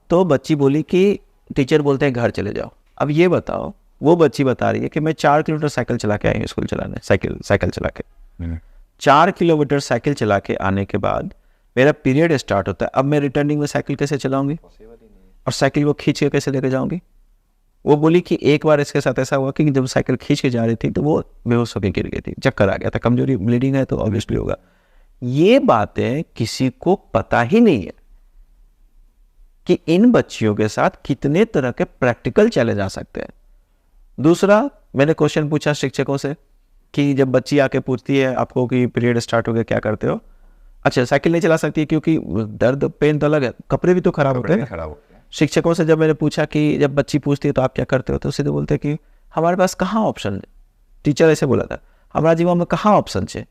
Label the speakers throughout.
Speaker 1: तो बच्ची बोली कि टीचर बोलते हैं घर चले जाओ। अब ये बताओ, वो बच्ची बता रही है कि मैं 4 किलोमीटर साइकिल चला के आई हूँ स्कूल चलाने, साइकिल चला के 4 किलोमीटर साइकिल चला के आने के बाद मेरा पीरियड स्टार्ट होता है। अब मैं रिटर्निंग में साइकिल कैसे चलाऊंगी और साइकिल को खींच के कैसे लेके जाऊंगी? वो बोली कि एक बार इसके साथ ऐसा हुआ कि जब साइकिल खींच के जा रही थी तो वो बेहोश होकर गिर गई थी, चक्कर आ गया था, कमजोरी ब्लीडिंग है तो ऑब्वियसली होगा। ये बातें किसी को पता ही नहीं है कि इन बच्चियों के साथ कितने तरह के प्रैक्टिकल चैलेंज आ सकते हैं। दूसरा, मैंने क्वेश्चन पूछा शिक्षकों से कि जब बच्ची आके पूछती है आपको कि पीरियड स्टार्ट हो गया क्या करते हो? अच्छा, साइकिल नहीं चला सकती क्योंकि दर्द पेन तो अलग है, कपड़े भी तो खराब होते हैं। शिक्षकों से जब मैंने पूछा कि जब बच्ची पूछती है तो आप क्या करते हो, तो सीधे बोलते हैं कि हमारे पास कहाँ ऑप्शन है। टीचर ऐसे बोला था, हमारा जीवन में कहाँ ऑप्शन है,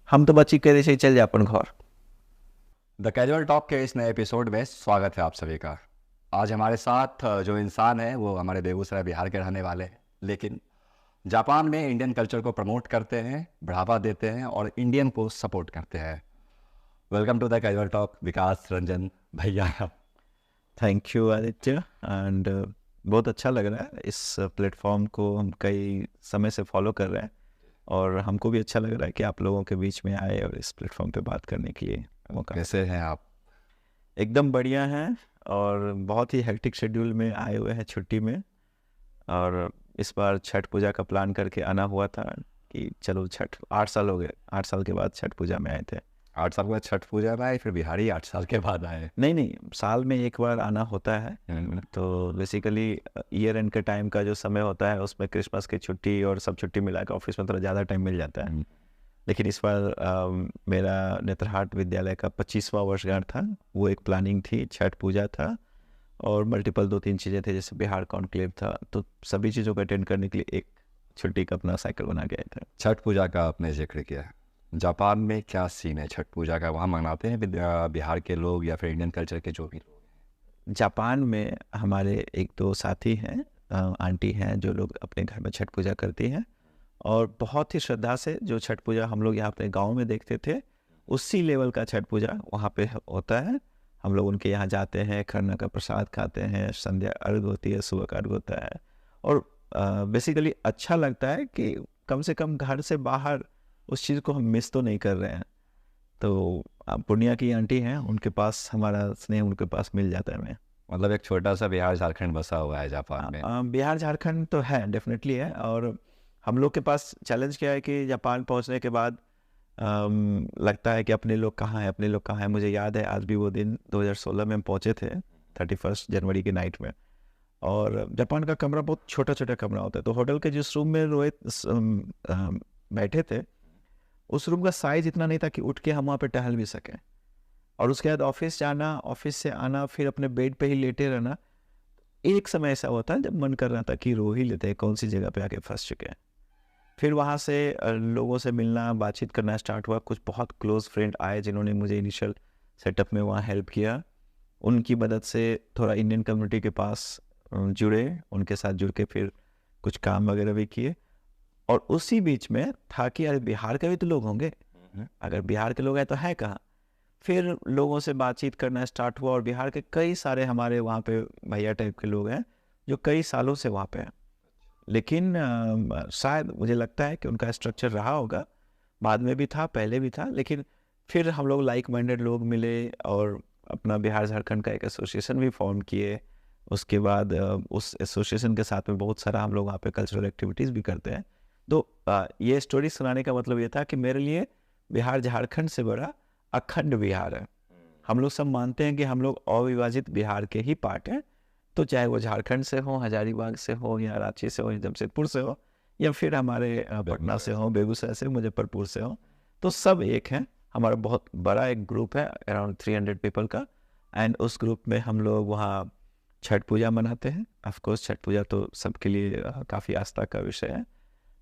Speaker 1: हम तो बच्ची कह रही चल जाए अपन घर।
Speaker 2: द कैजुअल टॉक के इस नए एपिसोड में स्वागत है आप सभी का। आज हमारे साथ जो इंसान है वो हमारे बेगूसराय बिहार के रहने वाले हैं, लेकिन जापान में इंडियन कल्चर को प्रमोट करते हैं, बढ़ावा देते हैं और इंडियन को सपोर्ट करते हैं। Welcome to the casual talk Vikas Ranjan भैया।
Speaker 1: थैंक यू आदित्य, एंड बहुत अच्छा लग रहा है। इस प्लेटफॉर्म को हम कई समय से फॉलो कर रहे हैं और हमको भी अच्छा लग रहा है कि आप लोगों के बीच में आए और इस प्लेटफॉर्म पे बात करने के लिए मौका।
Speaker 2: कैसे हैं आप?
Speaker 1: एकदम बढ़िया हैं और बहुत ही हेक्टिक शेड्यूल में आए हुए हैं छुट्टी में। और इस बार छठ पूजा का प्लान करके आना हुआ था कि चलो छठ, 8 साल हो गए, 8 साल के बाद छठ पूजा में आए थे।
Speaker 2: 8 साल के बाद छठ पूजा में आए, फिर बिहारी 8 साल के बाद आए?
Speaker 1: नहीं, साल में एक बार आना होता है। तो बेसिकली ईयर एंड के टाइम का जो समय होता है उसमें क्रिसमस की छुट्टी और सब छुट्टी मिला के ऑफिस में थोड़ा ज़्यादा टाइम मिल जाता है। लेकिन इस बार मेरा नेत्रहाट विद्यालय का 25वां वर्षगांठ था, वो एक प्लानिंग थी, छठ पूजा था और मल्टीपल 2-3 चीज़ें थे, जैसे बिहार कॉन्क्लेव था, तो सभी चीज़ों को अटेंड करने के लिए एक छुट्टी का अपना साइकिल बना के आए थे।
Speaker 2: छठ पूजा का आपने जिक्र किया, जापान में क्या सीन है छठ पूजा का? वहाँ मनाते हैं बिहार के लोग या फिर इंडियन कल्चर के जो भी लोग हैं?
Speaker 1: जापान में हमारे एक दो साथी हैं, आंटी हैं, जो लोग अपने घर में छठ पूजा करती हैं और बहुत ही श्रद्धा से जो छठ पूजा हम लोग यहाँ पे गांव में देखते थे उसी लेवल का छठ पूजा वहाँ पे होता है। हम लोग उनके यहाँ जाते हैं, खरना का प्रसाद खाते हैं, संध्या अर्घ होती है, सुबह का अर्घ होता है और बेसिकली अच्छा लगता है कि कम से कम घर से बाहर उस चीज़ को हम मिस तो नहीं कर रहे हैं। तो पूर्णिया की आंटी हैं, उनके पास हमारा स्नेह उनके पास मिल जाता है हमें।
Speaker 2: मतलब एक छोटा सा बिहार झारखंड बसा हुआ है जापान में।
Speaker 1: बिहार झारखंड तो है, डेफिनेटली है। और हम लोग के पास चैलेंज क्या है कि जापान पहुंचने के बाद लगता है कि अपने लोग कहाँ हैं, अपने लोग कहाँ हैं। मुझे याद है आज भी वो दिन 2016 में हम पहुंचे थे 31 जनवरी की नाइट में, और जापान का कमरा बहुत छोटा छोटा कमरा होता है। तो होटल के जिस रूम में रोहित बैठे थे उस रूम का साइज इतना नहीं था कि उठ के हम वहाँ पे टहल भी सकें। और उसके बाद ऑफिस जाना, ऑफिस से आना, फिर अपने बेड पे ही लेटे रहना। एक समय ऐसा होता है जब मन कर रहा था कि रो ही लेते हैं, कौन सी जगह पे आके फंस चुके हैं। फिर वहाँ से लोगों से मिलना, बातचीत करना स्टार्ट हुआ। कुछ बहुत क्लोज फ्रेंड आए जिन्होंने मुझे इनिशियल सेटअप में वहाँ हेल्प किया। उनकी मदद से थोड़ा इंडियन कम्युनिटी के पास जुड़े, उनके साथ जुड़ के फिर कुछ काम वगैरह भी किए। और उसी बीच में था कि अरे बिहार के भी तो लोग होंगे, अगर बिहार के लोग हैं तो है कहाँ। फिर लोगों से बातचीत करना स्टार्ट हुआ और बिहार के कई सारे हमारे वहाँ पे भैया टाइप के लोग हैं जो कई सालों से वहाँ पे हैं। लेकिन शायद मुझे लगता है कि उनका स्ट्रक्चर रहा होगा, बाद में भी था, पहले भी था, लेकिन फिर हम लोग लाइक माइंडेड लोग मिले और अपना बिहार झारखंड का एक एसोसिएशन भी फॉर्म किए। उसके बाद उस एसोसिएशन के साथ में बहुत सारा हम लोग वहाँ पे कल्चरल एक्टिविटीज़ भी करते हैं। तो ये स्टोरी सुनाने का मतलब ये था कि मेरे लिए बिहार झारखंड से बड़ा अखंड बिहार है। हम लोग सब मानते हैं कि हम लोग अविभाजित बिहार के ही पार्ट हैं। तो चाहे वो झारखंड से हो, हजारीबाग से हो, या रांची से हो, या जमशेदपुर से हो, या फिर हमारे पटना से हो, बेगूसराय से, मुजफ्फरपुर से हो, तो सब एक हैं। हमारा बहुत बड़ा एक ग्रुप है, अराउंड 300 पीपल का। एंड उस ग्रुप में हम लोग वहाँ छठ पूजा मनाते हैं। ऑफकोर्स छठ पूजा तो सबके लिए काफ़ी आस्था का विषय है।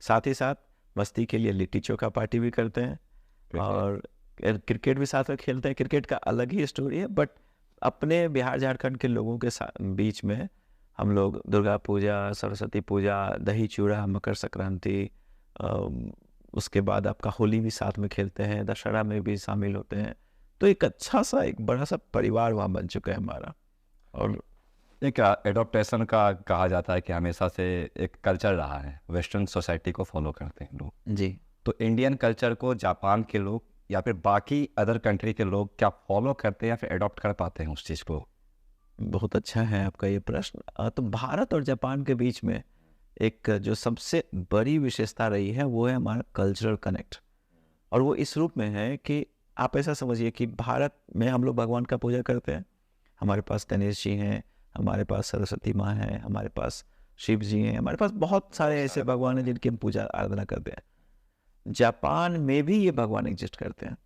Speaker 1: साथ ही साथ मस्ती के लिए लिट्टी चोखा पार्टी भी करते हैं और क्रिकेट भी साथ में खेलते हैं। क्रिकेट का अलग ही स्टोरी है, बट अपने बिहार झारखंड के लोगों के बीच में हम लोग दुर्गा पूजा, सरस्वती पूजा, दही चूड़ा, मकर संक्रांति, उसके बाद आपका होली भी साथ में खेलते हैं, दशहरा में भी शामिल होते हैं। तो एक अच्छा सा, एक बड़ा सा परिवार वहाँ बन चुका है हमारा। और
Speaker 2: एक एडॉप्टेशन का कहा जाता है कि हमेशा से एक कल्चर रहा है, वेस्टर्न सोसाइटी को फॉलो करते हैं लोग।
Speaker 1: जी।
Speaker 2: तो इंडियन कल्चर को जापान के लोग या फिर बाकी अदर कंट्री के लोग क्या फॉलो करते हैं या फिर अडॉप्ट कर पाते हैं उस चीज़ को?
Speaker 1: बहुत अच्छा है आपका ये प्रश्न। तो भारत और जापान के बीच में एक जो सबसे बड़ी विशेषता रही है वो है हमारा कल्चरल कनेक्ट। और वो इस रूप में है कि आप ऐसा समझिए कि भारत में हम लोग भगवान का पूजा करते हैं। हमारे पास गणेश जी हैं, हमारे पास सरस्वती माँ हैं, हमारे पास शिव जी हैं, हमारे पास बहुत सारे ऐसे भगवान हैं जिनकी हम पूजा आराधना करते हैं। जापान में भी ये भगवान एग्जिस्ट करते हैं।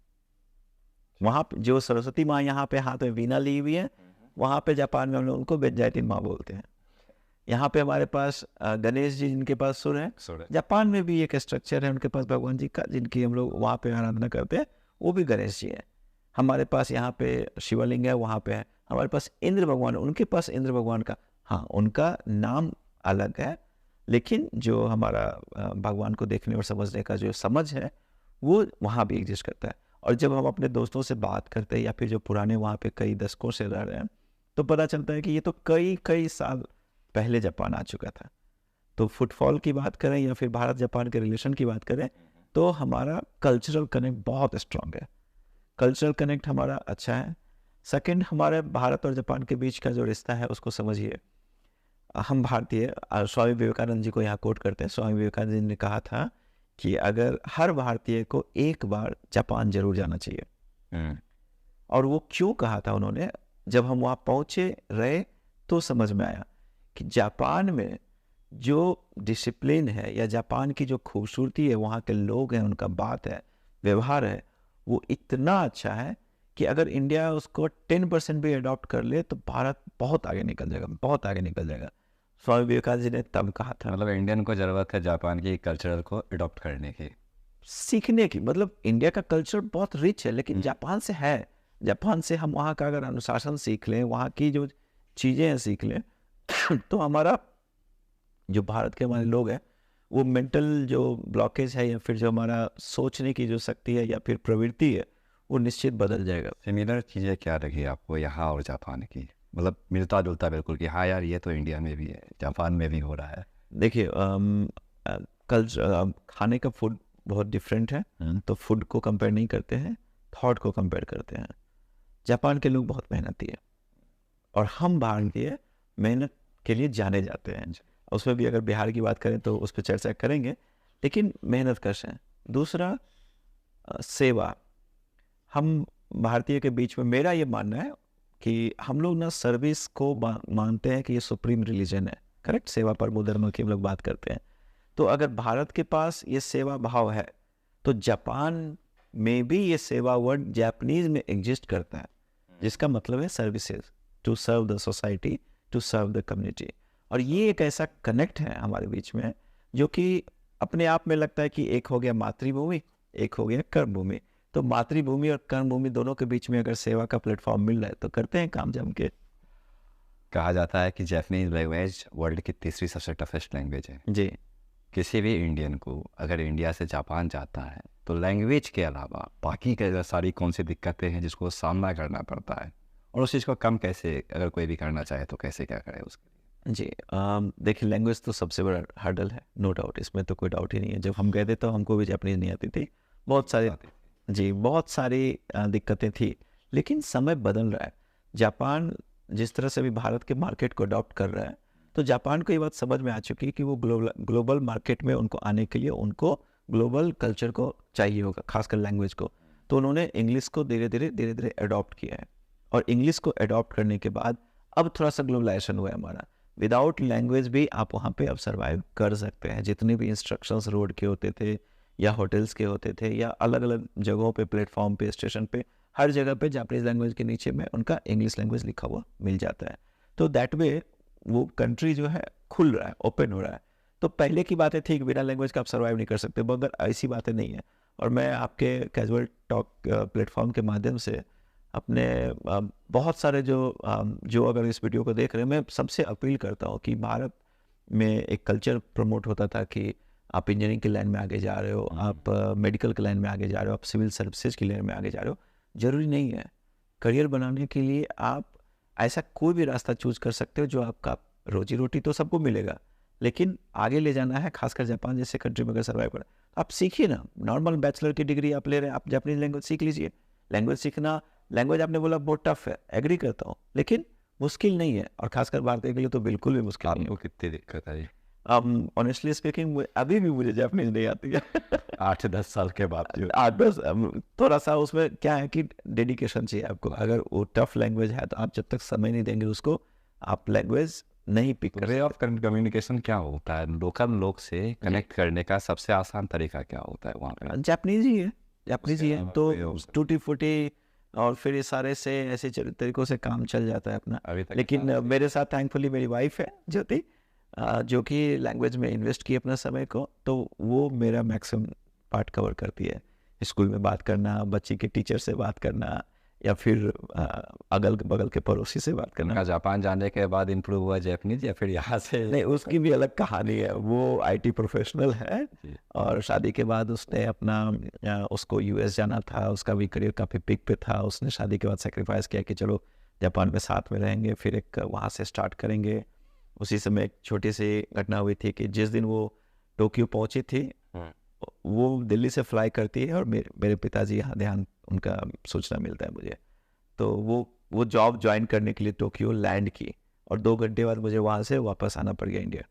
Speaker 1: वहाँ पे जो सरस्वती माँ यहाँ पे हाथ में वीणा ली हुई है, वहाँ पे जापान में हम लोग उनको बेंजाइटिन माँ बोलते हैं। यहाँ पे हमारे पास गणेश जी जिनके पास सुर है, जापान में भी एक स्ट्रक्चर है उनके पास भगवान जी का जिनकी हम लोग वहाँ पे आराधना करते हैं, वो भी गणेश जी है। हमारे पास यहाँ पे शिवलिंग है, वहाँ पे है। हमारे पास इंद्र भगवान है, उनके पास इंद्र भगवान का, हाँ, उनका नाम अलग है, लेकिन जो हमारा भगवान को देखने और समझने का जो समझ है वो वहाँ भी एग्जिस्ट करता है। और जब हम अपने दोस्तों से बात करते हैं या फिर जो पुराने वहाँ पे कई दशकों से रह रहे हैं, तो पता चलता है कि ये तो कई कई साल पहले जापान आ चुका था। तो फुटफॉल की बात करें या फिर भारत जापान के रिलेशन की बात करें, तो हमारा कल्चरल कनेक्ट बहुत स्ट्रांग है। कल्चरल कनेक्ट हमारा अच्छा है। सेकंड, हमारे भारत और जापान के बीच का जो रिश्ता है उसको समझिए। हम भारतीय, स्वामी विवेकानंद जी को यहाँ कोट करते हैं। स्वामी विवेकानंद जी ने कहा था कि अगर हर भारतीय को एक बार जापान जरूर जाना चाहिए। और वो क्यों कहा था उन्होंने, जब हम वहाँ पहुँचे रहे तो समझ में आया कि जापान में जो डिसिप्लिन है या जापान की जो खूबसूरती है, वहाँ के लोग हैं, उनका बात है, व्यवहार है, वो इतना अच्छा है कि अगर इंडिया उसको 10% भी अडॉप्ट कर ले तो भारत बहुत आगे निकल जाएगा, बहुत आगे निकल जाएगा। स्वामी विवेकानंद जी ने तब कहा था।
Speaker 2: मतलब इंडियन को ज़रूरत है जापान की कल्चर को अडॉप्ट करने की,
Speaker 1: सीखने की। मतलब इंडिया का कल्चर बहुत रिच है, लेकिन जापान से है। जापान से हम वहाँ का अगर अनुशासन सीख लें, वहाँ की जो चीज़ें हैं सीख लें तो हमारा जो भारत के हमारे लोग हैं, वो मेंटल जो ब्लॉकेज है या फिर जो हमारा सोचने की जो शक्ति है या फिर प्रवृत्ति है, वो निश्चित बदल जाएगा।
Speaker 2: सिमिलर चीज़ें क्या लगी आपको यहाँ और जापान की? मतलब मिलता जुलता बिल्कुल कि हाँ यार ये तो इंडिया में भी है, जापान में भी हो रहा है।
Speaker 1: देखिए, खाने का फूड बहुत डिफरेंट है, तो फूड को कंपेयर नहीं करते हैं, थॉट को कंपेयर करते हैं। जापान के लोग बहुत मेहनती है और हम भारतीय मेहनत के लिए जाने जाते हैं। उसमें भी अगर बिहार की बात करें तो उस पर चर्चा करेंगे, लेकिन मेहनत कश है। दूसरा, सेवा। हम भारतीय के बीच में मेरा ये मानना है कि हम लोग ना सर्विस को मानते हैं कि ये सुप्रीम रिलीजन है। करेक्ट, सेवा परमो धर्म की हम लोग बात करते हैं। तो अगर भारत के पास ये सेवा भाव है तो जापान में भी ये सेवा वर्ड जापानीज में एग्जिस्ट करता है, जिसका मतलब है services, to serve the society, to serve the community. और ये एक ऐसा कनेक्ट है हमारे बीच में जो कि अपने आप में लगता है कि एक हो गया मातृभूमि, एक हो गया कर्म भूमि। तो मातृभूमि और कर्म भूमि दोनों के बीच में अगर सेवा का प्लेटफॉर्म मिल रहा है तो करते हैं काम जम के।
Speaker 2: कहा जाता है कि जापानीज लैंग्वेज वर्ल्ड की तीसरी सबसे टफेस्ट लैंग्वेज है
Speaker 1: जी।
Speaker 2: किसी भी इंडियन को अगर इंडिया से जापान जाता है तो लैंग्वेज के अलावा बाकी के सारी कौन सी दिक्कतें हैं जिसको सामना करना पड़ता है, और उस चीज़ को कम कैसे अगर कोई भी करना चाहे तो कैसे क्या करे उसके लिए?
Speaker 1: जी, देखिए, लैंग्वेज तो सबसे बड़ा हर्डल है, नो डाउट, इसमें तो कोई डाउट ही नहीं है। जब हम गए थे तो हमको भी जापानीज नहीं आती थी, बहुत सारी, जी, बहुत सारी दिक्कतें थी, लेकिन समय बदल रहा है। जापान जिस तरह से भी भारत के मार्केट को अडॉप्ट कर रहा है, तो जापान को ये बात समझ में आ चुकी है कि वो ग्लोबल मार्केट में उनको आने के लिए उनको ग्लोबल कल्चर को चाहिए होगा, खासकर लैंग्वेज को। तो उन्होंने इंग्लिश को धीरे धीरे अडॉप्ट किया है, और इंग्लिश को अडॉप्ट करने के बाद अब थोड़ा सा ग्लोबलाइजेशन हुआ है हमारा। विदाउट लैंग्वेज भी आप वहाँ पे अब सर्वाइव कर सकते हैं। जितने भी इंस्ट्रक्शंस रोड के होते थे या होटल्स के होते थे या अलग अलग जगहों पे, प्लेटफॉर्म पे, स्टेशन पे, हर जगह पे जापानीज लैंग्वेज के नीचे में उनका इंग्लिश लैंग्वेज लिखा हुआ मिल जाता है। तो दैट वे वो कंट्री जो है खुल रहा है, ओपन हो रहा है। तो पहले की बातें थी कि बिना लैंग्वेज का आप सर्वाइव नहीं कर सकते, मगर ऐसी बातें नहीं है। और मैं आपके कैजुअल टॉक प्लेटफॉर्म के माध्यम से अपने बहुत सारे जो अगर इस वीडियो को देख रहे हैं, मैं सबसे अपील करता हूँ कि भारत में एक कल्चर प्रमोट होता था कि आप इंजीनियरिंग की लाइन में आगे जा रहे हो, आप मेडिकल की लाइन में आगे जा रहे हो, आप सिविल सर्विसेज की लाइन में आगे जा रहे हो, ज़रूरी नहीं है। करियर बनाने के लिए आप ऐसा कोई भी रास्ता चूज कर सकते हो जो आपका रोजी रोटी तो सबको मिलेगा, लेकिन आगे ले जाना है, खासकर जापान जैसे कंट्री में अगर सर्वाइव करना, आप सीखिए ना। नॉर्मल बैचलर की डिग्री आप ले रहे हैं, आप जापानीज लैंग्वेज सीख लीजिए। लैंग्वेज सीखना, लैंग्वेज आपने बोला बहुत टफ है, एग्री करता हूँ, लेकिन मुश्किल नहीं है, और खासकर भारतीय के लिए तो बिल्कुल भी मुश्किल नहीं
Speaker 2: आपको कितनी दिक्कत आई?
Speaker 1: है। ऑनेस्टली स्पीकिंग अभी भी मुझे जापानीज नहीं आती है।
Speaker 2: 8-10 साल के बाद जो
Speaker 1: 8-10 थोड़ा सा उसमें क्या है कि डेडिकेशन चाहिए आपको। अगर वो टफ लैंग्वेज है तो आप जब तक समय नहीं देंगे उसको, आप लैंग्वेज नहीं पिक कर
Speaker 2: वे ऑफ कम्युनिकेशन क्या होता है? लोकल लोग से कनेक्ट करने का सबसे आसान तरीका क्या होता है वहाँ पे?
Speaker 1: सकते। जापानीज ही है, जापानीज ही है,
Speaker 2: अलावा
Speaker 1: तो
Speaker 2: कोई और?
Speaker 1: टूटी फूटी और फिर ये सारे से ऐसे तरीकों से काम चल जाता है अपना।
Speaker 2: अभी तक
Speaker 1: लेकिन मेरे साथ थैंकफुली मेरी वाइफ है ज्योति, जो कि लैंग्वेज में इन्वेस्ट की अपना समय को, तो वो मेरा मैक्सिमम पार्ट कवर करती है। स्कूल में बात करना, बच्चे के टीचर से बात करना, या फिर अगल बगल के पड़ोसी से बात करना।
Speaker 2: उनका जापान जाने के बाद इम्प्रूव हुआ जापानीज, या फिर यहाँ से?
Speaker 1: नहीं, उसकी भी अलग कहानी है। वो आईटी प्रोफेशनल है, और शादी के बाद उसने अपना उसको यूएस जाना था, उसका भी करियर काफ़ी पिक पे था। उसने शादी के बाद सेक्रीफाइस किया कि चलो जापान में साथ में रहेंगे, फिर एक वहाँ से स्टार्ट करेंगे। उसी समय एक छोटी सी घटना हुई थी कि जिस दिन वो टोक्यो पहुंची थी, वो दिल्ली से फ्लाई करती है, और मेरे पिताजी यहाँ ध्यान उनका सूचना मिलता है मुझे। तो वो जॉब ज्वाइन करने के लिए टोक्यो लैंड की, और 2 घंटे बाद मुझे वहाँ से वापस आना पड़ गया इंडिया।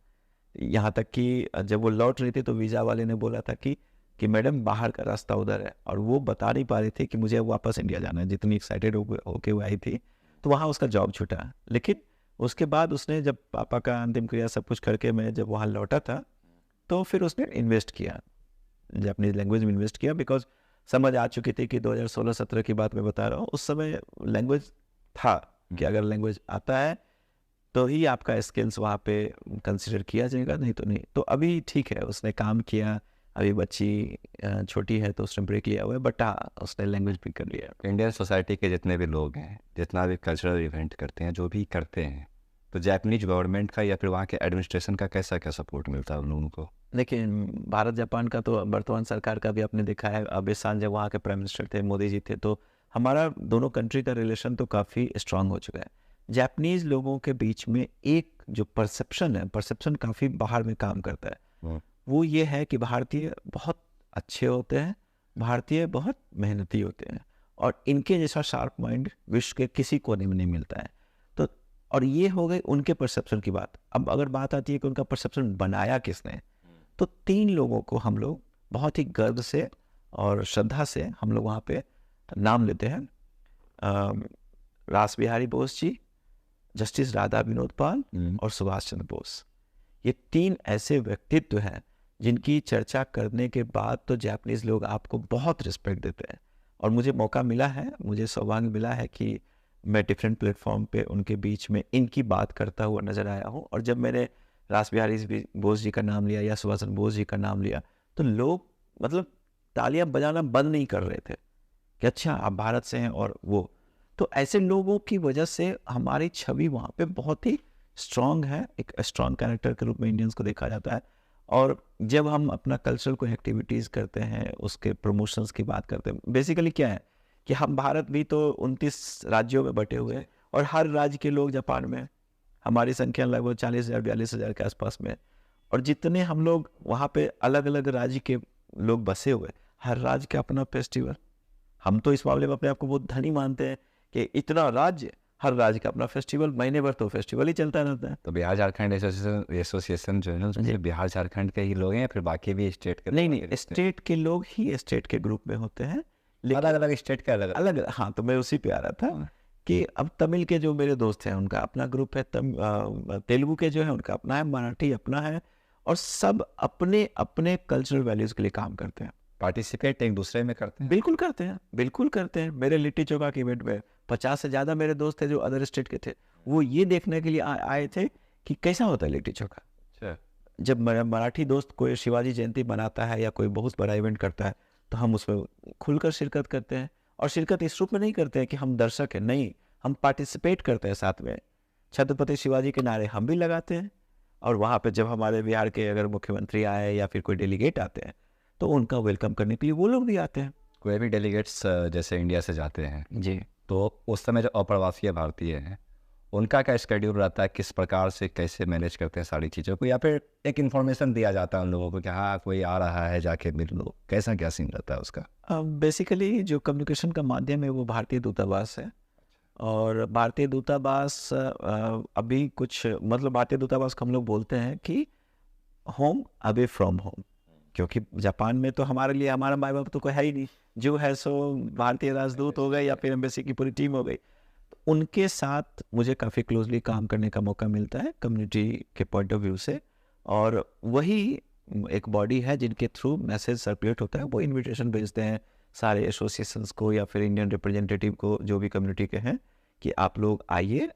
Speaker 1: यहाँ तक कि जब वो लौट रही थी तो वीज़ा वाले ने बोला था कि मैडम बाहर का रास्ता उधर है, और वो बता नहीं पा रही थी कि मुझे वापस इंडिया जाना है। जितनी एक्साइटेड होके वो आई थी, तो वहाँ उसका जॉब छूटा। लेकिन उसके बाद उसने, जब पापा का अंतिम क्रिया सब कुछ करके मैं जब वहाँ लौटा था, तो फिर उसने इन्वेस्ट किया, जापानीज लैंग्वेज में इन्वेस्ट किया, बिकॉज समझ आ चुकी थी कि 2016-17 की बात मैं बता रहा हूँ, उस समय लैंग्वेज था कि अगर लैंग्वेज आता है तो ही आपका स्किल्स वहाँ पे कंसिडर किया जाएगा, नहीं तो नहीं। तो अभी ठीक है, उसने काम किया। अभी बच्ची छोटी है तो उसने ब्रेक लिया हुआ है, बट हाँ, उसने लैंग्वेज भी कर लिया।
Speaker 2: इंडियन सोसाइटी के जितने भी लोग हैं, जितना भी कल्चरल इवेंट करते हैं, जो भी करते हैं, तो जापानीज गवर्नमेंट का या फिर वहाँ के एडमिनिस्ट्रेशन का कैसा क्या सपोर्ट मिलता है उन लोगों को?
Speaker 1: लेकिन भारत जापान का तो वर्तमान सरकार का भी आपने देखा है। अब इस साल जब वहाँ के प्राइम मिनिस्टर थे, मोदी जी थे, तो हमारा दोनों कंट्री का रिलेशन तो काफ़ी स्ट्रांग हो चुका है। जापानीज लोगों के बीच में एक जो परसेप्शन है, परसेप्शन काफ़ी बाहर में काम करता है। वो ये है कि भारतीय बहुत अच्छे होते हैं, भारतीय बहुत मेहनती होते हैं, और इनके जैसा शार्प माइंड विश्व के किसी कोने में नहीं मिलता है। तो और ये हो गई उनके परसेप्शन की बात। अब अगर बात आती है कि उनका परसेप्शन बनाया किसने, तो 3 लोगों को हम लोग बहुत ही गर्व से और श्रद्धा से हम लोग वहाँ पे नाम लेते हैं। रास बिहारी बोस जी, जस्टिस राधा विनोद पाल और सुभाष चंद्र बोस। ये 3 ऐसे व्यक्तित्व हैं जिनकी चर्चा करने के बाद तो जापानीज लोग आपको बहुत रिस्पेक्ट देते हैं। और मुझे मौका मिला है, मुझे सौभाग्य मिला है कि मैं डिफरेंट प्लेटफॉर्म पे उनके बीच में इनकी बात करता हुआ नजर आया हूँ। और जब मैंने रास बिहारी बोस जी का नाम लिया या सुभाष चंद्र बोस जी का नाम लिया, तो लोग मतलब तालियां बजाना बंद नहीं कर रहे थे कि अच्छा आप भारत से हैं। और वो तो ऐसे लोगों की वजह से हमारी छवि वहाँ पे बहुत ही स्ट्रांग है, एक स्ट्रांग कैरेक्टर के रूप में इंडियंस को देखा जाता है। और जब हम अपना कल्चरल को एक्टिविटीज़ करते हैं, उसके प्रमोशंस की बात करते हैं, बेसिकली क्या है कि हम भारत भी तो 29 राज्यों में बटे हुए हैं, और हर राज्य के लोग जापान में हैं। हमारी संख्या लगभग 40,000-42,000 के आसपास में है। और जितने हम लोग वहाँ पे अलग अलग राज्य के लोग बसे हुए, हर राज्य का अपना फेस्टिवल। हम तो इस मामले में अपने आप को बहुत धनी मानते हैं कि इतना राज्य, हर राज्य का अपना फेस्टिवल, महीने भर तो फेस्टिवल ही चलता रहता है।
Speaker 2: तो बिहार झारखंड एसोसिएशन जो है ना, उसमें बिहार झारखंड के ही लोग हैं या फिर बाकी भी स्टेट के?
Speaker 1: नहीं, स्टेट के लोग ही स्टेट के ग्रुप में होते हैं,
Speaker 2: अलग अलग स्टेट के अलग
Speaker 1: अलग। हाँ, तो मैं उसी पे आ रहा था कि अब तमिल के जो मेरे दोस्त हैं उनका अपना ग्रुप है, तेलुगु के जो है उनका अपना है, मराठी अपना है, और सब अपने अपने कल्चरल वैल्यूज के लिए काम करते हैं।
Speaker 2: पार्टिसिपेट एक दूसरे में करते हैं?
Speaker 1: बिल्कुल करते हैं, बिल्कुल करते हैं। मेरे लिट्टी चोखा के इवेंट में 50 से ज़्यादा मेरे दोस्त थे जो अदर स्टेट के थे। वो ये देखने के लिए आए थे कि कैसा होता है लिट्टी चोखा।
Speaker 2: अच्छा।
Speaker 1: जब मेरा मराठी दोस्त कोई शिवाजी जयंती मनाता है या कोई बहुत बड़ा इवेंट करता है, तो हम उसमें खुलकर शिरकत करते हैं। और शिरकत इस रूप में नहीं करते हैं कि हम दर्शक हैं, नहीं, हम पार्टिसिपेट करते हैं साथ में। छत्रपति शिवाजी के नारे हम भी लगाते हैं, और वहाँ पे जब हमारे बिहार के अगर मुख्यमंत्री आए या फिर कोई डेलीगेट आते हैं, तो उनका वेलकम करने के लिए वो लोग भी आते हैं।
Speaker 2: कोई भी डेलीगेट्स जैसे इंडिया से जाते हैं
Speaker 1: जी,
Speaker 2: तो उस समय जो अप्रवासी भारतीय हैं उनका क्या स्केड्यूल रहता है, किस प्रकार से कैसे मैनेज करते हैं सारी चीज़ों को, या फिर एक इन्फॉर्मेशन दिया जाता है उन लोगों को कि हाँ कोई आ रहा है जाके मिल लो, कैसा क्या सीन रहता है उसका?
Speaker 1: बेसिकली जो कम्युनिकेशन का माध्यम है वो भारतीय दूतावास है। और भारतीय दूतावास अभी कुछ मतलब भारतीय दूतावास को हम लोग बोलते हैं कि होम अवे फ्रॉम होम, क्योंकि जापान में तो हमारे लिए हमारा माई बाप तो कोई है ही नहीं, जो है सो भारतीय राजदूत हो गए या फिर एम्बेसी की पूरी टीम हो गई। तो उनके साथ मुझे काफ़ी क्लोजली काम करने का मौका मिलता है कम्युनिटी के पॉइंट ऑफ व्यू से। और वही एक बॉडी है जिनके थ्रू मैसेज सर्कुलेट होता है, वो इनविटेशन भेजते हैं सारे एसोसिएशंस को या फिर इंडियन रिप्रेजेंटेटिव को जो भी कम्युनिटी के हैं कि आप लोग आइए,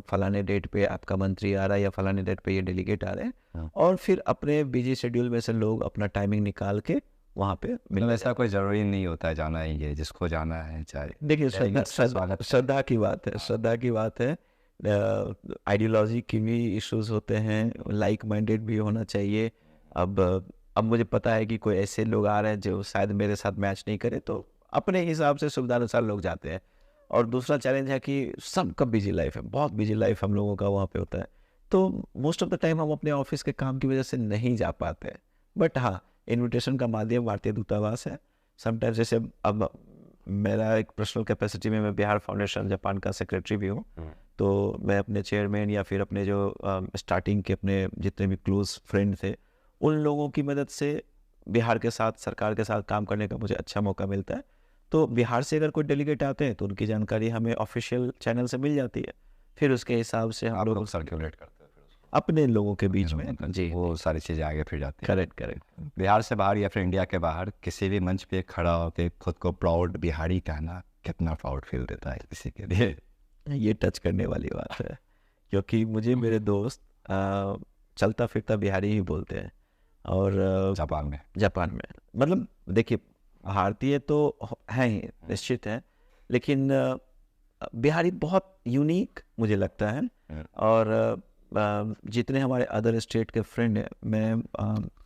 Speaker 1: फलाने डेट पे आपका मंत्री आ रहा है या फलाने डेट पे ये डेलीगेट आ रहे हैं।
Speaker 2: हाँ।
Speaker 1: और फिर अपने बिजी शेड्यूल में से लोग अपना टाइमिंग निकाल के वहाँ पे
Speaker 2: मतलब
Speaker 1: मिलने
Speaker 2: ऐसा कोई ज़रूरी नहीं होता है जाना ही है, जिसको जाना है चाहे।
Speaker 1: देखिए
Speaker 2: जाएंगे, स्वागत है।
Speaker 1: श्रद्धा की बात है, श्रद्धा की बात है। आइडियोलॉजी की भी इश्यूज होते हैं, लाइक माइंडेड भी होना चाहिए। अब मुझे पता है कि कोई ऐसे लोग आ रहे हैं जो शायद मेरे साथ मैच नहीं करे, तो अपने हिसाब से सुविधानुसार लोग जाते हैं। और दूसरा चैलेंज है कि सबका बिजी लाइफ है, बहुत बिजी लाइफ हम लोगों का वहाँ पे होता है, तो मोस्ट ऑफ द टाइम हम अपने ऑफिस के काम की वजह से नहीं जा पाते हैं। बट हाँ, इनविटेशन का माध्यम भारतीय दूतावास है। समटाइम्स जैसे अब मेरा एक पर्सनल कैपेसिटी में मैं बिहार फाउंडेशन जापान का सेक्रेटरी भी हूँ, तो मैं अपने चेयरमैन या फिर अपने जो स्टार्टिंग के अपने जितने भी क्लोज फ्रेंड थे उन लोगों की मदद से बिहार के साथ, सरकार के साथ काम करने का मुझे अच्छा मौका मिलता है। तो बिहार से अगर कोई डेलीगेट आते हैं तो उनकी जानकारी हमें ऑफिशियल चैनल से मिल जाती है, फिर उसके हिसाब से हम
Speaker 2: आप
Speaker 1: लोग
Speaker 2: लोग सर्कुलेट करते हैं फिर उसको,
Speaker 1: अपने लोगों के बीच में। जी,
Speaker 2: वो सारी चीज़ें आगे फिर जाती हैं।
Speaker 1: Correct correct.
Speaker 2: बिहार से बाहर या फिर इंडिया के बाहर किसी भी मंच पे खड़ा होकर खुद को प्राउड बिहारी कहना कितना प्राउड फील देता है किसी के लिए?
Speaker 1: ये टच करने वाली बात है, क्योंकि मुझे मेरे दोस्त चलता फिरता बिहारी ही बोलते हैं। और
Speaker 2: जापान में
Speaker 1: जापान में मतलब देखिए, भारतीय तो हैं ही, निश्चित है, लेकिन बिहारी बहुत यूनिक मुझे लगता है। और जितने हमारे अदर स्टेट के फ्रेंड हैं, मैं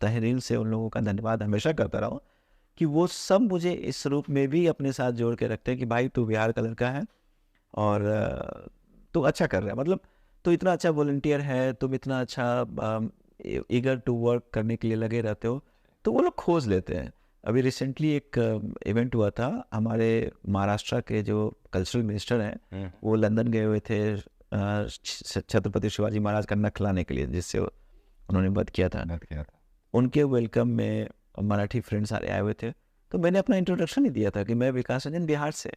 Speaker 1: तहे दिल से उन लोगों का धन्यवाद हमेशा करता रहा हूँ कि वो सब मुझे इस रूप में भी अपने साथ जोड़ के रखते हैं कि भाई तू बिहार का लड़का है और तू अच्छा कर रहा है, मतलब तू इतना अच्छा वॉलंटियर है, तुम इतना अच्छा ईगर टू वर्क करने के लिए लगे रहते हो, तो वो लोग खोज लेते हैं। अभी रिसेंटली एक इवेंट हुआ था, हमारे महाराष्ट्र के जो कल्चरल मिनिस्टर हैं वो लंदन गए हुए थे छत्रपति शिवाजी महाराज का नख लाने के लिए, जिससे उन्होंने वध किया था। उनके वेलकम में मराठी फ्रेंड्स सारे आए हुए थे, तो मैंने अपना इंट्रोडक्शन ही दिया था कि मैं विकास रंजन बिहार से।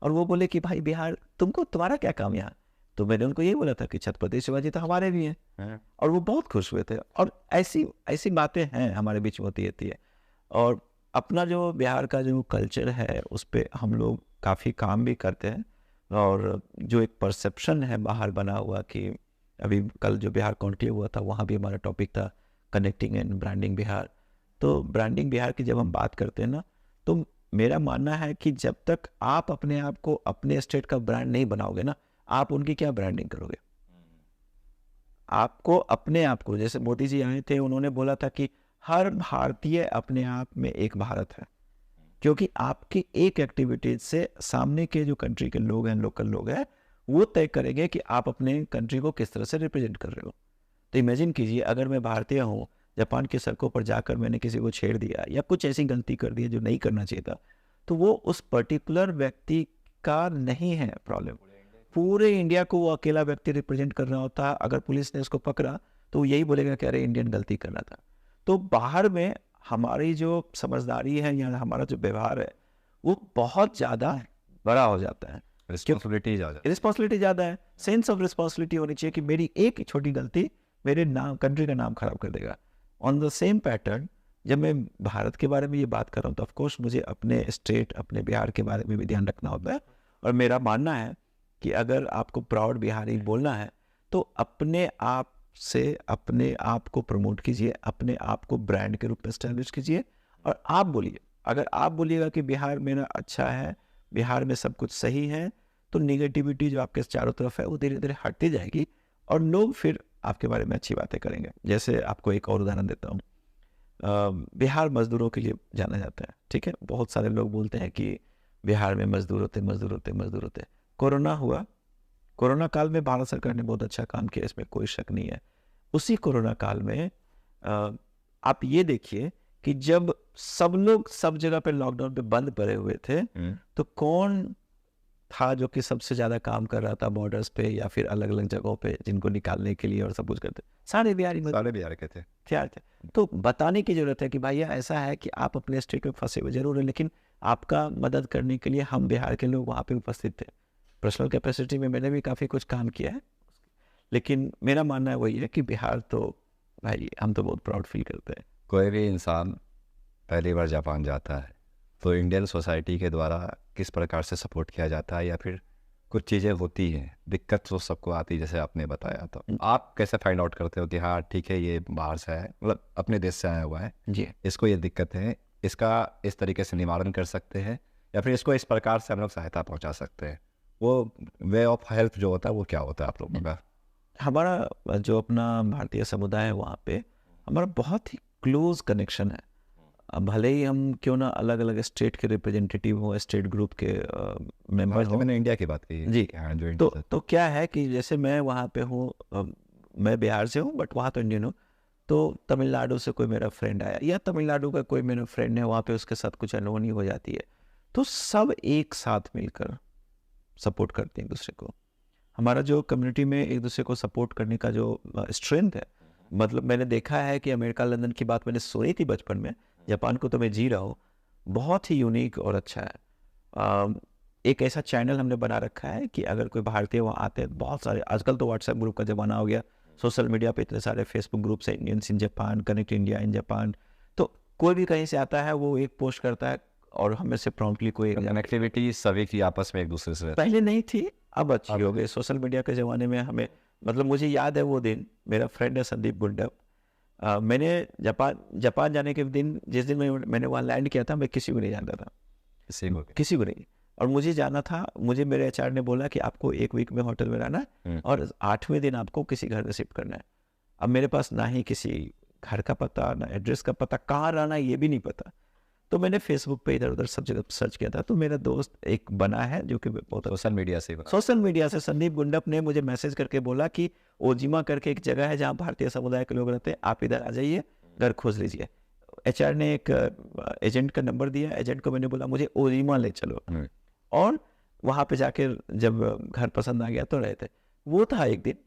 Speaker 1: और वो बोले कि भाई बिहार, तुम्हारा क्या काम यहाँ? तो मैंने उनको यही बोला था कि छत्रपति शिवाजी तो हमारे भी हैं। और वो बहुत खुश हुए थे। और ऐसी ऐसी बातें हैं हमारे बीच में होती रहती है। और अपना जो बिहार का जो कल्चर है उस पर हम लोग काफ़ी काम भी करते हैं। और जो एक परसेप्शन है बाहर बना हुआ कि अभी कल जो बिहार कॉन्क्लेव हुआ था वहाँ भी हमारा टॉपिक था कनेक्टिंग एंड ब्रांडिंग बिहार। तो ब्रांडिंग बिहार की जब हम बात करते हैं ना, तो मेरा मानना है कि जब तक आप अपने आप को अपने स्टेट का ब्रांड नहीं बनाओगे ना, आप उनकी क्या ब्रांडिंग करोगे? आपको अपने आप को, जैसे मोदी जी आए थे, उन्होंने बोला था कि हर भारतीय अपने आप में एक भारत है, क्योंकि आपकी एक एक्टिविटीज से सामने के जो कंट्री के लोग हैं, लोकल लोग हैं, वो तय करेंगे कि आप अपने कंट्री को किस तरह से रिप्रेजेंट कर रहे हो। तो इमेजिन कीजिए, अगर मैं भारतीय हूँ, जापान की सड़कों पर जाकर मैंने किसी को छेड़ दिया या कुछ ऐसी गलती कर दी जो नहीं करना चाहिए था, तो वो उस पर्टिकुलर व्यक्ति का नहीं है प्रॉब्लम, पूरे इंडिया को वो अकेला व्यक्ति रिप्रेजेंट कर रहा होता। अगर पुलिस ने उसको पकड़ा तो वो यही बोलेगा कि अरे इंडियन गलती कर रहा था। तो बाहर में हमारी जो समझदारी है या हमारा जो व्यवहार है वो बहुत ज़्यादा बड़ा हो जाता है, रिस्पॉन्सिबिलिटी ज़्यादा है, सेंस ऑफ रिस्पॉन्सिबिलिटी होनी चाहिए कि मेरी एक छोटी गलती मेरे नाम, कंट्री का नाम खराब कर देगा। ऑन द सेम पैटर्न, जब मैं भारत के बारे में ये बात कर रहा हूँ तो ऑफकोर्स मुझे अपने स्टेट, अपने बिहार के बारे में भी ध्यान रखना होता है। और मेरा मानना है कि अगर आपको प्राउड बिहारी बोलना है तो अपने आप से अपने आप को प्रमोट कीजिए, अपने आप को ब्रांड के रूप में एस्टैब्लिश कीजिए और आप बोलिए। अगर आप बोलिएगा कि बिहार मेरा अच्छा है, बिहार में सब कुछ सही है, तो निगेटिविटी जो आपके चारों तरफ है वो धीरे धीरे हटती जाएगी और लोग फिर आपके बारे में अच्छी बातें करेंगे। जैसे आपको एक और उदाहरण देता हूँ, बिहार मजदूरों के लिए जाना जाता है, ठीक है। बहुत सारे लोग बोलते हैं कि बिहार में मजदूर होते। कोरोना हुआ, कोरोना काल में भारत सरकार ने बहुत अच्छा काम किया, इसमें कोई शक नहीं है। उसी कोरोना काल में आप ये देखिए कि जब सब लोग सब जगह पे लॉकडाउन पे बंद पड़े हुए थे, तो कौन था जो कि सबसे ज़्यादा काम कर रहा था बॉर्डर्स पे या फिर अलग अलग जगहों पे, जिनको निकालने के लिए और सब कुछ करते? सारे बिहारी
Speaker 2: सारे बिहार के थे।
Speaker 1: तैयार थे। तो बताने की ज़रूरत है कि भैया ऐसा है कि आप अपने स्टेट में फंसे हुए ज़रूर है, लेकिन आपका मदद करने के लिए हम बिहार के लोग वहाँ पे उपस्थित थे। पर्सनल कैपेसिटी में मैंने भी काफ़ी कुछ काम किया है, लेकिन मेरा मानना है वही है कि बिहार तो भाई हम तो बहुत प्राउड फील करते हैं।
Speaker 2: कोई भी इंसान पहली बार जापान जाता है तो इंडियन सोसाइटी के द्वारा किस प्रकार से सपोर्ट किया जाता है, या फिर कुछ चीज़ें होती हैं, दिक्कत तो सबको आती है जैसे आपने बताया, तो आप कैसे फाइंड आउट करते हो कि हाँ ठीक है ये बाहर से है, मतलब अपने देश से आया हुआ है
Speaker 1: जी,
Speaker 2: इसको ये दिक्कत है, इसका इस तरीके से निवारण कर सकते हैं, या फिर इसको इस प्रकार से हम लोग सहायता पहुंचा सकते हैं, वो वे ऑफ हेल्प जो होता है वो क्या होता है आप लोगों का?
Speaker 1: हमारा जो अपना भारतीय समुदाय है वहाँ पे हमारा बहुत ही क्लोज कनेक्शन है। अब भले ही हम क्यों ना अलग अलग स्टेट के रिप्रेजेंटेटिव हो, स्टेट ग्रुप के मेंबर हो।
Speaker 2: मैंने इंडिया की बात की
Speaker 1: जी,
Speaker 2: हाँ, जो
Speaker 1: तो क्या है कि जैसे मैं वहाँ पे हूँ, मैं बिहार से हूँ बट वहाँ तो इंडियन हूँ। तो तमिलनाडु से कोई मेरा फ्रेंड आया या तमिलनाडु का कोई मेरा फ्रेंड है वहाँ पे, उसके साथ कुछ अनहोनी हो जाती है, तो सब एक साथ मिलकर सपोर्ट करते हैं एक दूसरे को। हमारा जो कम्युनिटी में एक दूसरे को सपोर्ट करने का जो स्ट्रेंथ है, मतलब मैंने देखा है कि अमेरिका लंदन की बात मैंने सुनी थी बचपन में, जापान को तो मैं जी रहा हूँ, बहुत ही यूनिक और अच्छा है। एक ऐसा चैनल हमने बना रखा है कि अगर कोई भारतीय वहाँ आते हैं, बहुत सारे आजकल तो व्हाट्सएप ग्रुप का ज़माना हो गया, सोशल मीडिया पे इतने सारे फेसबुक ग्रुप्स हैं, Indians in Japan, connect India in Japan, तो कोई भी कहीं से आता है वो एक पोस्ट करता है और हमें से प्रॉम्प्टली कोई
Speaker 2: कनेक्टिविटी सभी की आपस में एक दूसरे से
Speaker 1: पहले नहीं थी, अब अच्छी हो गई सोशल मीडिया के ज़माने में। हमें मतलब मुझे याद है वो दिन, मेरा फ्रेंड है संदीप गुंडप, मैंने जापान जाने के दिन, जिस दिन मैंने वहाँ लैंड किया था, मैं किसी को नहीं जानता था, किसी को नहीं। और मुझे जाना था, मुझे मेरे एचआर ने बोला कि आपको 1 वीक में होटल में रहना है और 8वें दिन आपको किसी घर में शिफ्ट करना है। अब मेरे पास ना ही किसी घर का पता, ना एड्रेस का पता, कहाँ रहना ये भी नहीं पता। तो मैंने फेसबुक पे इधर उधर सब जगह सर्च किया था, तो मेरा दोस्त एक बना है जो कि बहुत
Speaker 2: सोशल मीडिया से
Speaker 1: सोशल मीडिया से संदीप गुंडप ने मुझे मैसेज करके बोला कि ओजिमा करके एक जगह है जहाँ भारतीय समुदाय के लोग रहते हैं, आप इधर आ जाइए, घर खोज लीजिए। एचआर ने एक एजेंट का नंबर दिया, एजेंट को मैंने बोला मुझे ओजिमा ले चलो, और वहाँ पे जाके जब घर पसंद आ गया तो रहे थे। वो था एक दिन,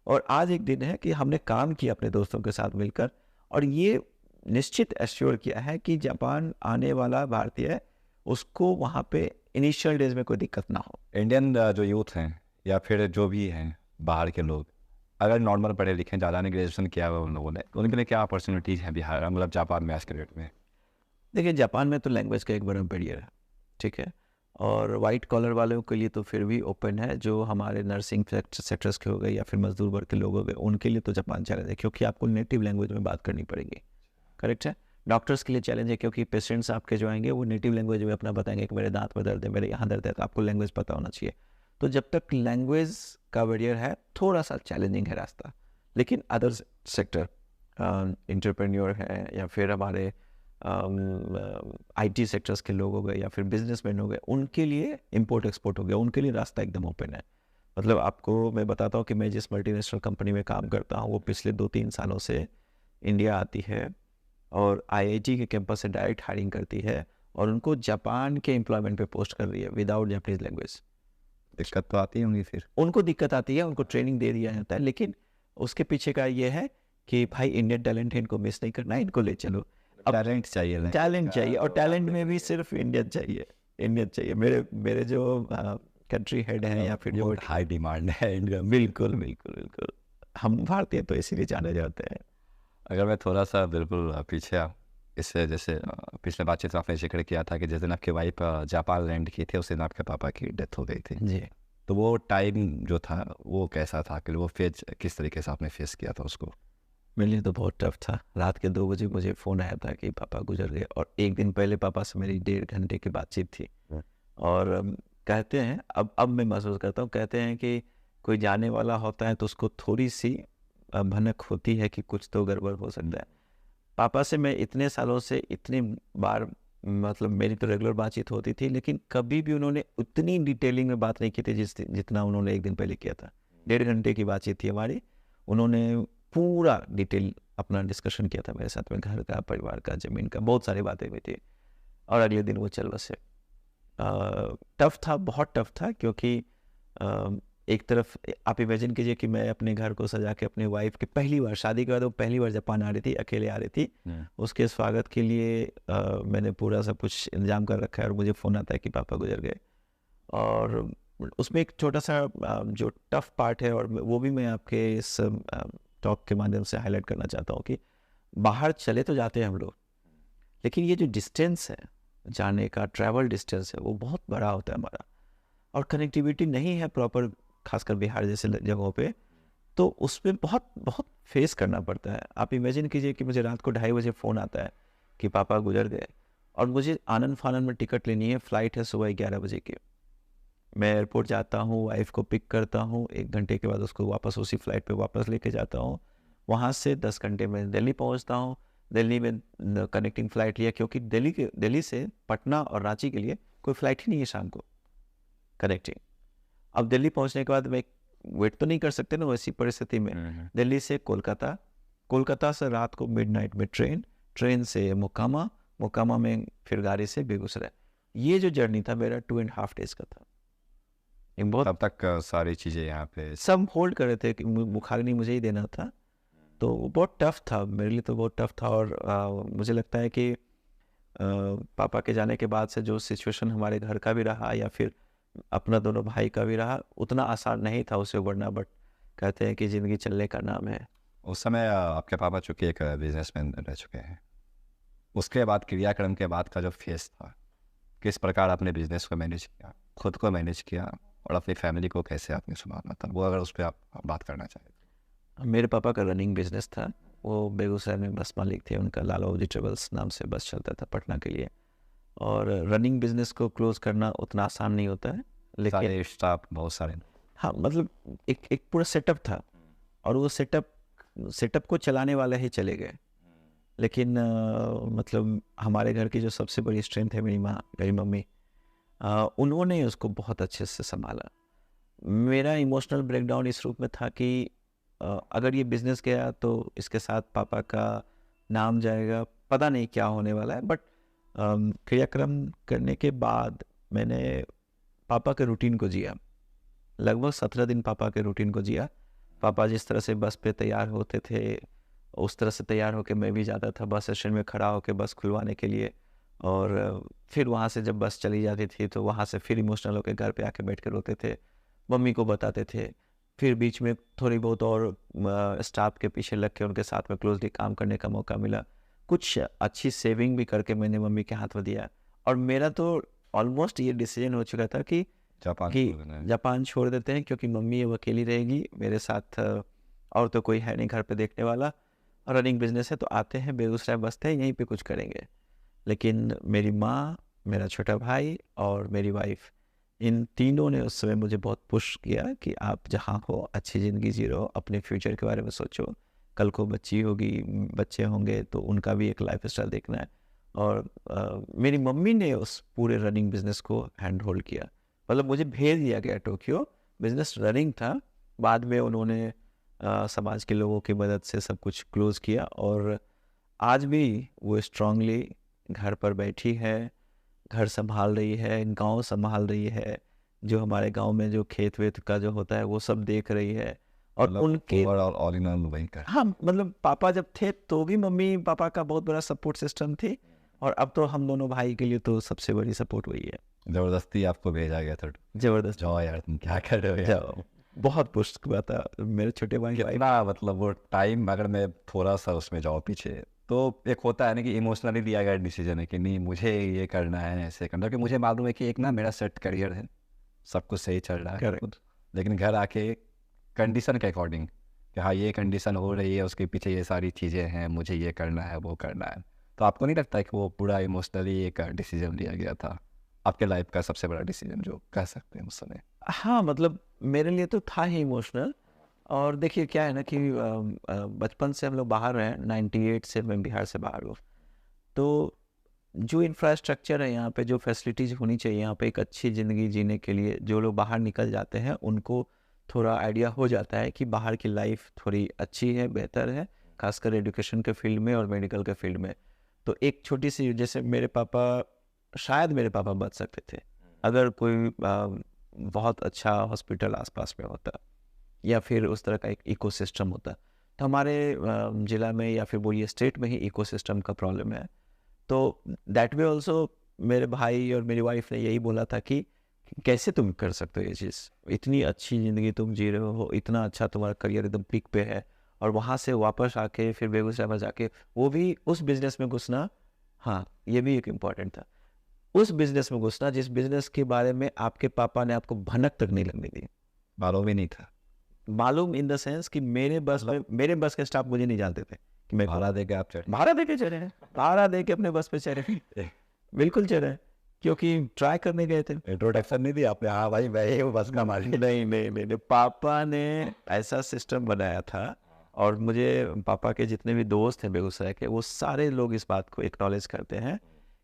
Speaker 1: और आज एक दिन है कि हमने काम किया अपने दोस्तों के साथ मिलकर, और ये निश्चित एश्योर किया है कि जापान आने वाला भारतीय उसको वहाँ पे इनिशियल डेज में कोई दिक्कत ना हो।
Speaker 2: इंडियन जो यूथ हैं या फिर जो भी हैं बाहर के लोग, अगर नॉर्मल पढ़े लिखे, ज़्यादा ने ग्रेजुएशन किया हुआ उन लोगों ने, तो उनके लिए क्या अपॉर्चुनिटीज़ हैं बिहार, मतलब जापान में आज के डेट में?
Speaker 1: देखिए, जापान में तो लैंग्वेज का एक बड़ा बैरियर है, ठीक है, और वाइट कॉलर वालों के लिए तो फिर भी ओपन है, जो हमारे नर्सिंग सेक्टर्स के हो गए या फिर मजदूर वर्ग के लोग हो गए, उनके लिए तो जापान चैलेंज है, क्योंकि आपको नेटिव लैंग्वेज में बात करनी पड़ेगी। करेक्ट है। डॉक्टर्स के लिए चैलेंज है, क्योंकि पेशेंट्स आपके जो आएंगे वो नेटिव लैंग्वेज में अपना बताएंगे कि मेरे दांत में दर्द है, मेरे यहाँ दर्द है, तो आपको लैंग्वेज पता होना चाहिए। तो जब तक लैंग्वेज का बैरियर है, थोड़ा सा चैलेंजिंग है रास्ता। लेकिन अदर सेक्टर, इंटरप्रेन्योर है या फिर हमारे आईटी सेक्टर्स के लोग हो गए या फिर बिजनेसमैन हो गए, उनके लिए इंपोर्ट एक्सपोर्ट हो गया, उनके लिए रास्ता एकदम ओपन है। मतलब आपको मैं बताता हूँ कि मैं जिस मल्टीनेशनल कंपनी में काम करता हूँ, वो पिछले 2-3 सालों से इंडिया आती है और आईआईटी के कैंपस से डायरेक्ट हायरिंग करती है और उनको जापान के एम्प्लॉयमेंट पे पोस्ट कर रही है विदाउट जापानीज लैंग्वेज।
Speaker 2: दिक्कत तो आती होंगी, फिर
Speaker 1: उनको दिक्कत आती है, उनको ट्रेनिंग दे दिया जाता है, लेकिन उसके पीछे का ये है कि भाई इंडियन टैलेंट है, इनको मिस नहीं करना है, इनको ले चलो।
Speaker 2: टैलेंट चाहिए,
Speaker 1: टैलेंट चाहिए, और टैलेंट में भी सिर्फ इंडियन चाहिए, इंडियन चाहिए। मेरे जो कंट्री हेड हैं या फिर जो
Speaker 2: हाई डिमांड है इंडिया में।
Speaker 1: बिल्कुल बिल्कुल बिल्कुल, हम भारतीय तो इसीलिए जाने जाते हैं।
Speaker 2: अगर मैं थोड़ा सा बिल्कुल पीछे इससे, जैसे पिछले बातचीत में आपने जिक्र किया था कि जिस दिन आपकी वाइफ जापान लैंड की थी, उस दिन आपके पापा की डेथ हो गई थी
Speaker 1: जी।
Speaker 2: तो वो टाइम जो था वो कैसा था, कि वो फेज किस तरीके से आपने फेस किया था उसको?
Speaker 1: मेरे लिए तो बहुत टफ था। रात के 2 बजे मुझे फ़ोन आया था कि पापा गुजर गए, और एक दिन पहले पापा से मेरी 1.5 घंटे की बातचीत थी। और कहते हैं, अब मैं महसूस करता हूँ, कहते हैं कि कोई जाने वाला होता है तो उसको थोड़ी सी भनक होती है कि कुछ तो गड़बड़ हो सकता है। पापा से मैं इतने सालों से इतनी बार मतलब मेरी तो रेगुलर बातचीत होती थी, लेकिन कभी भी उन्होंने उतनी डिटेलिंग में बात नहीं की थी जितना उन्होंने एक दिन पहले किया था। 1.5 घंटे की बातचीत थी हमारी। उन्होंने पूरा डिटेल अपना डिस्कशन किया था मेरे साथ में, घर का, परिवार का, ज़मीन का, बहुत सारी बातें हुई थी। और अगले दिन वो चल बसे। टफ था, बहुत टफ था, क्योंकि एक तरफ आप इमेजिन कीजिए कि मैं अपने घर को सजा के अपने वाइफ की, पहली बार शादी के बाद वो पहली बार जापान आ रही थी, अकेले आ रही थी, उसके स्वागत के लिए मैंने पूरा सब कुछ इंतजाम कर रखा है, और मुझे फ़ोन आता है कि पापा गुजर गए। और उसमें एक छोटा सा जो टफ पार्ट है, और वो भी मैं आपके इस टॉक के माध्यम से हाईलाइट करना चाहता हूँ कि बाहर चले तो जाते हैं हम लोग, लेकिन ये जो डिस्टेंस है, जाने का ट्रैवल डिस्टेंस है, वो बहुत बड़ा होता है हमारा, और कनेक्टिविटी नहीं है प्रॉपर, खासकर बिहार जैसे जगहों पे, तो उसमें बहुत बहुत फेस करना पड़ता है। आप इमेजिन कीजिए कि मुझे रात को 2:30 बजे फ़ोन आता है कि पापा गुजर गए, और मुझे आनन फानन में टिकट लेनी है, फ़्लाइट है सुबह 11 बजे की। मैं एयरपोर्ट जाता हूँ, वाइफ को पिक करता हूँ, 1 घंटे के बाद उसको वापस उसी फ्लाइट पे वापस लेके जाता हूँ, वहाँ से 10 घंटे में दिल्ली पहुँचता हूँ। दिल्ली में कनेक्टिंग फ़्लाइट लिया, क्योंकि दिल्ली से पटना और रांची के लिए कोई फ़्लाइट ही नहीं है शाम को कनेक्टिंग। अब दिल्ली पहुंचने के बाद मैं वेट तो नहीं कर सकते ना वैसी परिस्थिति में। दिल्ली से कोलकाता, कोलकाता से रात को मिडनाइट में ट्रेन से मोकामा, मोकामा में फिर गाड़ी से बेगूसराय। ये जो जर्नी था मेरा 2.5 डेज का था। एक बहुत
Speaker 2: तब तक सारी चीज़ें यहाँ पे
Speaker 1: सब होल्ड कर रहे थे कि मुखाग्नि मुझे ही देना था, तो वो बहुत टफ था मेरे लिए, तो बहुत टफ था। और मुझे लगता है कि पापा के जाने के बाद से जो सिचुएशन हमारे घर का भी रहा, या फिर अपना दोनों भाई का भी रहा, उतना आसान नहीं था उसे उबरना, बट कहते हैं कि ज़िंदगी चलने का नाम है।
Speaker 2: उस समय आपके पापा चूँकि एक बिजनेसमैन रह चुके हैं, उसके बाद क्रियाक्रम के बाद का जो फेस था, किस प्रकार आपने बिजनेस को मैनेज किया, खुद को मैनेज किया, और अपनी फैमिली को कैसे आपने संभाला था, वो अगर उस पर आप बात करना चाहें।
Speaker 1: मेरे पापा का रनिंग बिजनेस था, वो बेगूसराय में बस मालिक थे, उनका लाला उदी ट्रेवल्स नाम से बस चलता था पटना के लिए। और रनिंग बिजनेस को क्लोज करना उतना आसान नहीं होता है, लेकिन
Speaker 2: सारे स्टाफ बहुत सारे।
Speaker 1: हाँ, मतलब एक पूरा सेटअप था, और वो सेटअप को चलाने वाला ही चले गए। लेकिन मतलब हमारे घर की जो सबसे बड़ी स्ट्रेंथ है मेरी माँ, मेरी मम्मी, उन्होंने उसको बहुत अच्छे से संभाला। मेरा इमोशनल ब्रेकडाउन इस रूप में था कि अगर ये बिजनेस गया तो इसके साथ पापा का नाम जाएगा, पता नहीं क्या होने वाला है। बट क्रियाक्रम करने के बाद मैंने पापा के रूटीन को जिया, लगभग 17 दिन पापा के रूटीन को जिया। पापा जिस तरह से बस पे तैयार होते थे, उस तरह से तैयार होकर मैं भी जाता था बस स्टैंड में खड़ा होकर बस खुलवाने के लिए। और फिर वहाँ से जब बस चली जाती थी तो वहाँ से फिर इमोशनल होकर घर पे आके बैठ कर रोते थे, मम्मी को बताते थे। फिर बीच में थोड़ी बहुत और स्टाफ के पीछे लग के उनके साथ में क्लोजली काम करने का मौका मिला। कुछ अच्छी सेविंग भी करके मैंने मम्मी के हाथ में दिया। और मेरा तो ऑलमोस्ट ये डिसीजन हो चुका था कि जापान छोड़ देते हैं, क्योंकि मम्मी अब अकेली रहेगी मेरे साथ, और तो कोई है नहीं घर पे देखने वाला। रनिंग बिजनेस है तो आते हैं बेगूसराय, बसते हैं, यहीं पे कुछ करेंगे। लेकिन मेरी माँ, मेरा छोटा भाई और मेरी वाइफ, इन तीनों ने उस समय मुझे बहुत पुश किया कि आप जहाँ हो अच्छी ज़िंदगी जी रहो, अपने फ्यूचर के बारे में सोचो, कल को बच्ची होगी, बच्चे होंगे तो उनका भी एक लाइफ स्टाइल देखना है। और मेरी मम्मी ने उस पूरे रनिंग बिजनेस को हैंड होल्ड किया, मतलब मुझे भेज दिया गया टोक्यो, बिजनेस रनिंग था। बाद में उन्होंने समाज के लोगों की मदद से सब कुछ क्लोज किया, और आज भी वो स्ट्रांगली घर पर बैठी है, घर संभाल रही है, गांव संभाल रही है, जो हमारे गांव में जो खेत वेत का जो होता है वो सब देख रही है। और
Speaker 2: मतलब
Speaker 1: उनके
Speaker 2: ऑल इन ऑल वही कर।
Speaker 1: हाँ, मतलब पापा जब थे तो भी मम्मी पापा का बहुत बड़ा सपोर्ट सिस्टम थी, और अब तो हम दोनों भाई के लिए तो सबसे बड़ी सपोर्ट वही है।
Speaker 2: जबरदस्ती आपको भेजा गया था,
Speaker 1: जबरदस्त,
Speaker 2: जाओ यार तुम क्या कर रहे हो यार।
Speaker 1: जाओ, बहुत पुश हुआ था मेरे छोटे भाई वाइफ।
Speaker 2: कितना मतलब वो टाइम, अगर मैं थोड़ा सा उसमें जाऊँ पीछे, तो एक होता है ना कि इमोशनली लिया गया डिसीजन है कि नहीं मुझे ये करना है, ऐसे करना, कि मुझे मालूम है कि एक ना मेरा सेट करियर है, सब कुछ सही चल रहा है,
Speaker 1: Correct.
Speaker 2: लेकिन घर आके कंडीशन के अकॉर्डिंग कि हाँ ये कंडीशन हो रही है, उसके पीछे ये सारी चीज़ें हैं, मुझे ये करना है, वो करना है। तो आपको नहीं लगता है कि वो पूरा इमोशनली एक डिसीजन लिया गया था, आपके लाइफ का सबसे बड़ा डिसीजन जो कह सकते हैं उस समय?
Speaker 1: हाँ, मतलब मेरे लिए तो था ही इमोशनल। और देखिए क्या है ना कि बचपन से हम लोग बाहर हैं, 98 से मैं बिहार से बाहर हूँ। तो जो इंफ्रास्ट्रक्चर है यहाँ पे, जो फैसिलिटीज़ होनी चाहिए यहाँ पे एक अच्छी ज़िंदगी जीने के लिए, जो लोग बाहर निकल जाते हैं उनको थोड़ा आइडिया हो जाता है कि बाहर की लाइफ थोड़ी अच्छी है, बेहतर है, खासकर एजुकेशन के फील्ड में और मेडिकल के फील्ड में। तो एक छोटी सी, जैसे शायद मेरे पापा बच सकते थे अगर कोई बहुत अच्छा हॉस्पिटल आसपास में होता या फिर उस तरह का एक इकोसिस्टम होता। तो हमारे ज़िला में या फिर बोलिए स्टेट में ही इकोसिस्टम का प्रॉब्लम है। तो दैट वे ऑल्सो मेरे भाई और मेरी वाइफ ने यही बोला था कि कैसे तुम कर सकते हो ये चीज़, इतनी अच्छी ज़िंदगी तुम जी रहे हो, इतना अच्छा तुम्हारा करियर एकदम पीक पे है, और वहाँ से वापस आके फिर बेगूसराय में जाके वो भी उस बिज़नेस में घुसना। हाँ, ये भी एक इम्पॉर्टेंट था, उस बिज़नेस में घुसना जिस बिज़नेस के बारे में आपके पापा ने आपको भनक तक नहीं लगने दी।
Speaker 2: मालूम ही नहीं था।
Speaker 1: मालूम इन द सेंस कि मेरे बस के स्टाफ मुझे नहीं जानते थे कि मैं
Speaker 2: भाड़ा दे के आप चढ़े?
Speaker 1: भाड़ा दे के चढ़े हैं, भाड़ा दे के अपने बस पे चढ़े हैं। बिल्कुल चढ़े हैं, क्योंकि ट्राई करने गए थे।
Speaker 2: इंट्रोडक्शन नहीं दिया आपने? हाँ भाई मैं ही बस का मालिक।
Speaker 1: नहीं, पापा ने ऐसा सिस्टम बनाया था, और मुझे पापा के जितने भी दोस्त हैं बेगूसराय के, वो सारे लोग इस बात को एक्नॉलेज करते हैं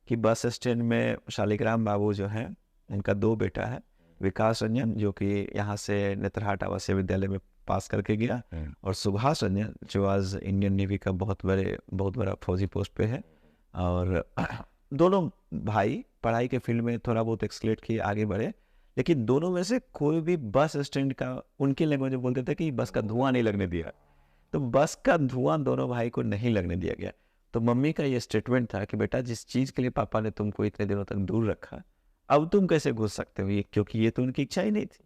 Speaker 1: कि बस स्टैंड में शालिग्राम बाबू जो हैं, उनका 2 बेटा है, विकास रंजन जो कि यहाँ से नेतरहाट आवासीय विद्यालय में पास करके गया, और सुभाष रंजन जो आज इंडियन नेवी का बहुत बड़ा फौजी पोस्ट पे है। और दोनों भाई पढ़ाई के फील्ड में थोड़ा बहुत एक्सलेट किए, आगे बढ़े, लेकिन दोनों में से कोई भी बस स्टैंड का, उनकी लैंग्वेज में बोलते थे कि बस का धुआं नहीं लगने दिया। तो बस का धुआं दोनों भाई को नहीं लगने दिया गया। तो मम्मी का ये स्टेटमेंट था कि बेटा, जिस चीज़ के लिए पापा ने तुमको इतने दिनों तक दूर रखा, अब तुम कैसे घुस सकते हो, ये क्योंकि ये तो उनकी इच्छा ही नहीं थी।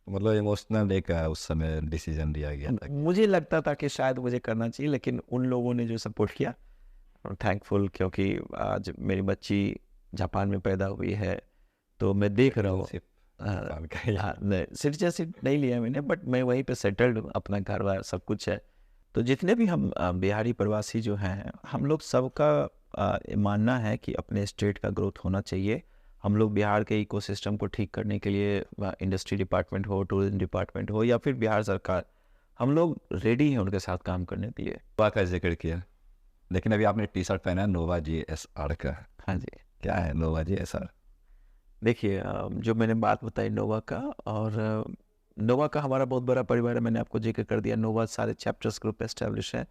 Speaker 2: मतलब इमोशनल एक उस समय डिसीजन लिया गया था।
Speaker 1: मुझे लगता था कि शायद मुझे करना चाहिए, लेकिन उन लोगों ने जो सपोर्ट किया, थैंकफुल, क्योंकि आज मेरी बच्ची जापान में पैदा हुई है, तो मैं देख रहा हूँ। सिटीजनशिप नहीं लिया मैंने, बट मैं वहीं पे सेटल्ड हूँ, अपना घर बार सब कुछ है। तो जितने भी हम बिहारी प्रवासी जो हैं, हम लोग सबका मानना है कि अपने स्टेट का ग्रोथ होना चाहिए। हम लोग बिहार के इकोसिस्टम को ठीक करने के लिए, इंडस्ट्री डिपार्टमेंट हो, टूरिज्म डिपार्टमेंट हो, या फिर बिहार सरकार, हम लोग रेडी हैं उनके साथ काम करने के लिए।
Speaker 2: नोवा का जिक्र किया, लेकिन अभी आपने टी शर्ट पहना है नोवा GSR का।
Speaker 1: हाँ जी।
Speaker 2: क्या है नोवा GSR?
Speaker 1: देखिए, जो मैंने बात बताई नोवा का, और नोवा का हमारा बहुत बड़ा परिवार है, मैंने आपको जिक्र कर दिया। नोवा सारे चैप्टर्स ग्रुप एस्टेब्लिश है,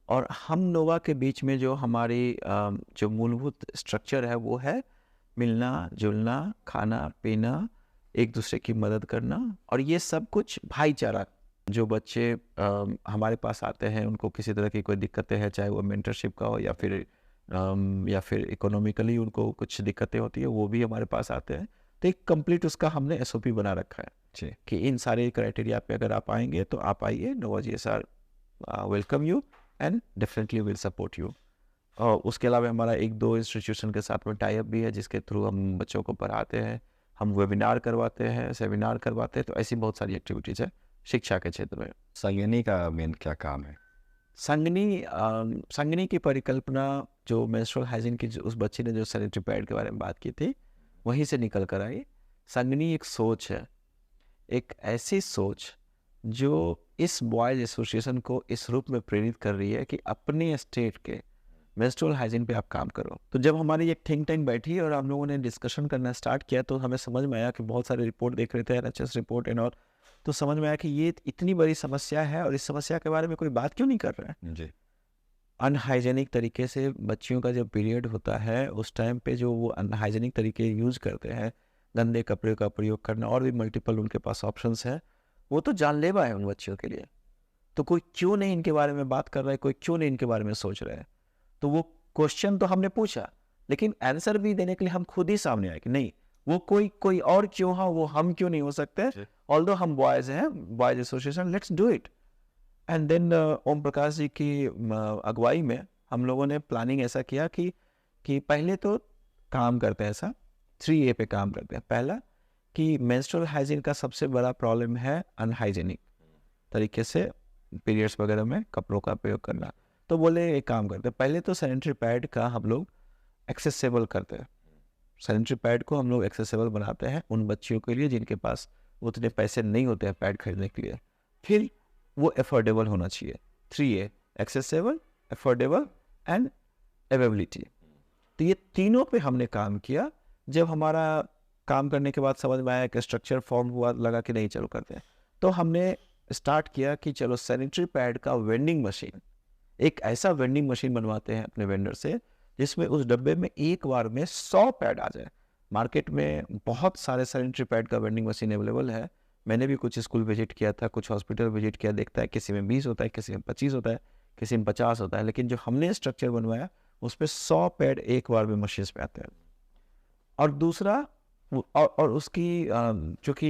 Speaker 1: और हम नोवा के बीच में जो हमारी जो मूलभूत स्ट्रक्चर है वो है मिलना जुलना, खाना पीना, एक दूसरे की मदद करना, और ये सब कुछ भाईचारा। जो बच्चे हमारे पास आते हैं, उनको किसी तरह की कोई दिक्कतें हैं, चाहे वो मेंटरशिप का हो या फिर इकोनॉमिकली उनको कुछ दिक्कतें होती है, वो भी हमारे पास आते हैं। तो एक कंप्लीट उसका हमने SOP बना रखा है कि इन सारे क्राइटेरिया पे अगर आप आएंगे तो आप आइए, नोवा GSR welcome you and definitely will support you. और उसके अलावा हमारा 1-2 इंस्टीट्यूशन के साथ में टाई अप भी है, जिसके थ्रू हम बच्चों को पढ़ाते हैं, हम वेबिनार करवाते हैं, सेमिनार करवाते हैं। तो ऐसी बहुत सारी एक्टिविटीज़ है शिक्षा के क्षेत्र में।
Speaker 2: संगिनी का मेन क्या काम है?
Speaker 1: संगिनी की परिकल्पना जो मेंस्ट्रुअल हाइजीन की, उस बच्ची ने जो सैनिटरी पैड के बारे में बात की थी, वहीं से निकल कर आई। संगिनी एक सोच है, एक ऐसी सोच जो इस बॉयज एसोसिएशन को इस रूप में प्रेरित कर रही है कि अपने स्टेट के मेंस्ट्रुअल हाइजीन पे आप काम करो। तो जब हमारी एक थिंक टैंक बैठी और हम लोगों ने डिस्कशन करना स्टार्ट किया, तो हमें समझ में आया कि बहुत सारे रिपोर्ट देख रहे थे, NHS रिपोर्ट एंड ऑल, तो समझ में आया कि ये इतनी बड़ी समस्या है और इस समस्या के बारे में कोई बात क्यों नहीं कर रहा है।
Speaker 2: जी।
Speaker 1: अनहाइजेनिक तरीके से बच्चियों का जब पीरियड होता है, उस टाइम पे जो वो अनहाइजेनिक तरीके यूज़ करते हैं, गंदे कपड़े का प्रयोग करना, और भी मल्टीपल उनके पास ऑप्शंस हैं, वो तो जानलेवा है उन बच्चियों के लिए। तो कोई क्यों नहीं इनके बारे में बात कर रहा है, कोई क्यों नहीं इनके बारे में सोच रहा है। तो वो क्वेश्चन तो हमने पूछा, लेकिन आंसर भी देने के लिए हम खुद ही सामने आए कि नहीं, वो कोई और क्यों हो, वो हम क्यों नहीं हो सकते। ऑल्दो हम बॉयज हैं, boys association, let's do it. And then Om Prakash ji की अगुवाई में हम लोगों ने प्लानिंग ऐसा किया कि पहले तो काम करते हैं ऐसा 3A पे काम करते हैं। पहला कि मेंस्ट्रुअल हाइजीन का सबसे बड़ा प्रॉब्लम है अनहाइजीनिक तरीके से पीरियड्स वगैरह में कपड़ों का प्रयोग करना। तो बोले एक काम करते हैं, पहले तो सैनिटरी पैड का हम लोग एक्सेसिबल करते हैं। सैनिटरी पैड को हम लोग एक्सेसिबल बनाते हैं उन बच्चियों के लिए जिनके पास उतने पैसे नहीं होते हैं पैड खरीदने के लिए। फिर वो अफोर्डेबल होना चाहिए। 3A accessible, affordable and availability. तो ये तीनों पे हमने काम किया। जब हमारा काम करने के बाद समझ में आया कि स्ट्रक्चर फॉर्म हुआ, लगा कि नहीं चलो करते हैं, तो हमने स्टार्ट किया कि चलो सैनिटरी पैड का वेंडिंग मशीन, एक ऐसा वेंडिंग मशीन बनवाते हैं अपने वेंडर से जिसमें उस डब्बे में एक बार में 100 पैड आ जाए। मार्केट में बहुत सारे सैनिटरी पैड का वेंडिंग मशीन अवेलेबल है। मैंने भी कुछ स्कूल विजिट किया था, कुछ हॉस्पिटल विजिट किया, देखता है किसी में 20 होता है, किसी में 25 होता है, किसी में 50 होता है, लेकिन जो हमने स्ट्रक्चर बनवाया उस पर 100 पैड एक बार में मशीन पे आते हैं। और दूसरा और उसकी चूँकि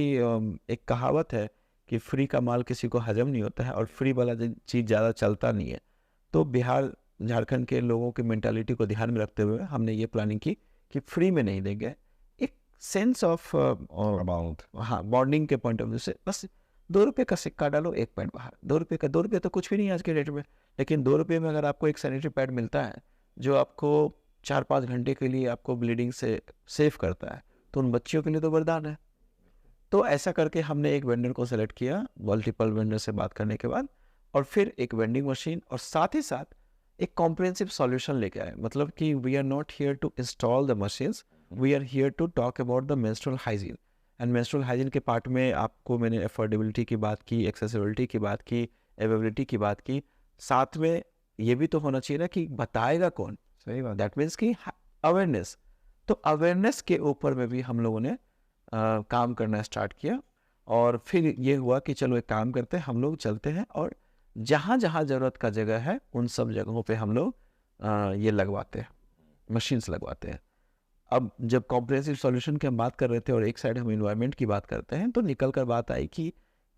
Speaker 1: एक कहावत है कि फ्री का माल किसी को हजम नहीं होता है और फ्री वाला चीज़ ज़्यादा चलता नहीं है, तो बिहार झारखंड के लोगों की मेंटालिटी को ध्यान में रखते हुए हमने ये प्लानिंग की कि फ्री में नहीं देंगे, एक सेंस ऑफ
Speaker 2: अमाउंट,
Speaker 1: हाँ बॉन्डिंग के पॉइंट ऑफ व्यू से बस 2 रुपये का सिक्का डालो, एक पैड बाहर, 2 रुपये तो कुछ भी नहीं है आज के डेट में, लेकिन 2 रुपये में अगर आपको एक सैनिटरी पैड मिलता है जो आपको 4-5 घंटे के लिए आपको ब्लीडिंग से सेव करता है, तो उन बच्चियों के लिए तो वरदान है। तो ऐसा करके हमने एक वेंडर को सेलेक्ट किया, मल्टीपल वेंडर से बात करने के बाद, और फिर एक वेंडिंग मशीन और साथ ही साथ एक कॉम्प्रिहेंसिव सॉल्यूशन लेके आए। मतलब कि we are not here to install the machines, we are here to talk about the menstrual hygiene. And menstrual hygiene के पार्ट में आपको मैंने अफोर्डेबिलिटी की बात की, एक्सेसिबिलिटी की बात की, अवेलेबिलिटी की बात की, साथ में ये भी तो होना चाहिए ना कि बताएगा कौन।
Speaker 2: सही बात।
Speaker 1: दैट मीन्स कि अवेयरनेस, तो अवेयरनेस के ऊपर में भी हम लोगों ने काम करना स्टार्ट किया। और फिर ये हुआ कि चलो एक काम करते हैं, हम लोग चलते हैं और जहाँ जहाँ ज़रूरत का जगह है उन सब जगहों पे हम लोग ये लगवाते हैं, मशीन्स लगवाते हैं। अब जब कॉम्प्रिहेंसिव सॉल्यूशन की हम बात कर रहे थे और एक साइड हम इन्वायरमेंट की बात करते हैं, तो निकल कर बात आई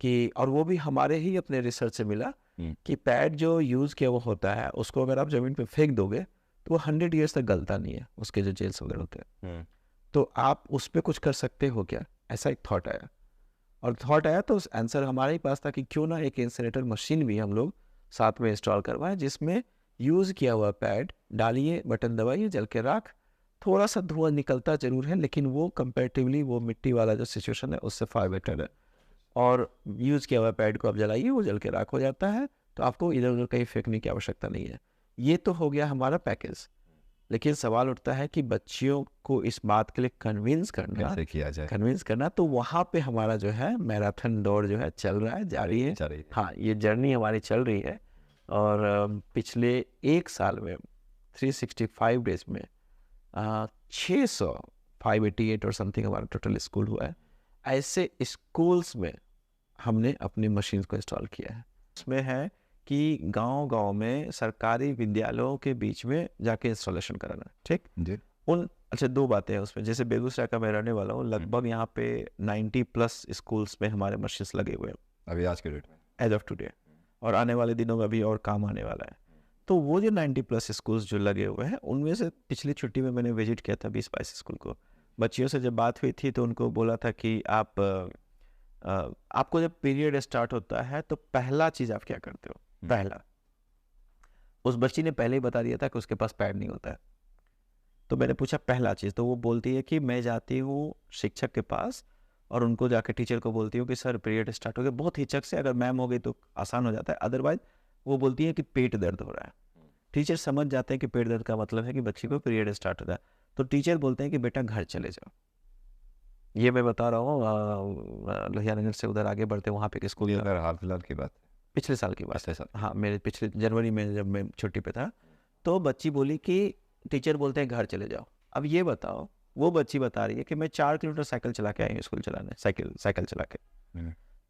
Speaker 1: कि और वो भी हमारे ही अपने रिसर्च से मिला कि पैड जो यूज़ किया वो होता है, उसको अगर आप ज़मीन पे फेंक दोगे तो वो 100 ईयर्स तक गलता नहीं है, उसके जो जेल्स वगैरह होते हैं। तो आप उस पर कुछ कर सकते हो क्या, ऐसा एक थॉट आया। और थॉट आया तो आंसर हमारे ही पास था कि क्यों ना एक इंसिनरेटर मशीन भी हम लोग साथ में इंस्टॉल करवाएं, जिसमें यूज़ किया हुआ पैड डालिए, बटन दबाइए, जल के राख, थोड़ा सा धुआं निकलता जरूर है लेकिन वो कंपेरेटिवली वो मिट्टी वाला जो सिचुएशन है उससे फार बेटर है। और यूज़ किया हुआ पैड को आप जलाइए, वो जल के राख हो जाता है, तो आपको इधर उधर कहीं फेंकने की आवश्यकता नहीं है। ये तो हो गया हमारा पैकेज। लेकिन सवाल उठता है कि बच्चियों को इस बात के लिए कन्विंस करना, तो वहाँ पे हमारा जो है मैराथन दौड़ जो है चल रहा है, जारी है। हाँ, ये जर्नी हमारी चल रही है। और पिछले एक साल में 365 डेज में 588 और समथिंग हमारा टोटल स्कूल हुआ है। ऐसे स्कूल्स में हमने अपनी मशीन्स को इंस्टॉल किया है। उसमें है कि गांव-गांव में सरकारी विद्यालयों के बीच में जाके इंस्टॉलेशन कराना, ठीक जी। अच्छा, 2 बातें हैं उसमें। जैसे बेगूसराय का मैं रहने वाला हूँ, लगभग यहाँ पे 90+ स्कूल्स में हमारे मशीन्स लगे हुए हैं
Speaker 2: अभी आज के डेट में,
Speaker 1: एज ऑफ टुडे, और आने वाले दिनों में अभी और काम आने वाला है। तो वो जो 90+ स्कूल्स जो लगे हुए हैं, उनमें से पिछली छुट्टी में मैंने विजिट किया था 20-22 स्कूल को। बच्चियों से जब बात हुई थी तो उनको बोला था कि आपको जब पीरियड स्टार्ट होता है तो पहला चीज़ आप क्या करते हो? पहला, उस बच्ची ने पहले ही बता दिया था कि उसके पास पैड नहीं होता है। तो मैंने पूछा पहला चीज़, तो वो बोलती है कि मैं जाती हूँ शिक्षक के पास और उनको जाकर टीचर को बोलती हूँ कि सर पीरियड स्टार्ट हो गया। बहुत हिचक से, अगर मैम हो गई तो आसान हो जाता है, अदरवाइज वो बोलती है कि पेट दर्द हो रहा है। टीचर समझ जाते हैं कि पेट दर्द का मतलब है कि बच्ची को पीरियड स्टार्ट होता है, तो टीचर बोलते हैं कि बेटा घर चले जाओ। ये मैं बता रहा हूँ लोहिया नगर से उधर आगे बढ़ते वहाँ पे एक स्कूल,
Speaker 2: हाल फिलहाल की बात,
Speaker 1: पिछले साल की बात है। हाँ, मेरे पिछले जनवरी में जब मैं छुट्टी पे था, तो बच्ची बोली कि टीचर बोलते हैं घर चले जाओ। अब ये बताओ, वो बच्ची बता रही है कि मैं 4 किलोमीटर साइकिल चला के आई हूँ स्कूल चलाने, साइकिल चला के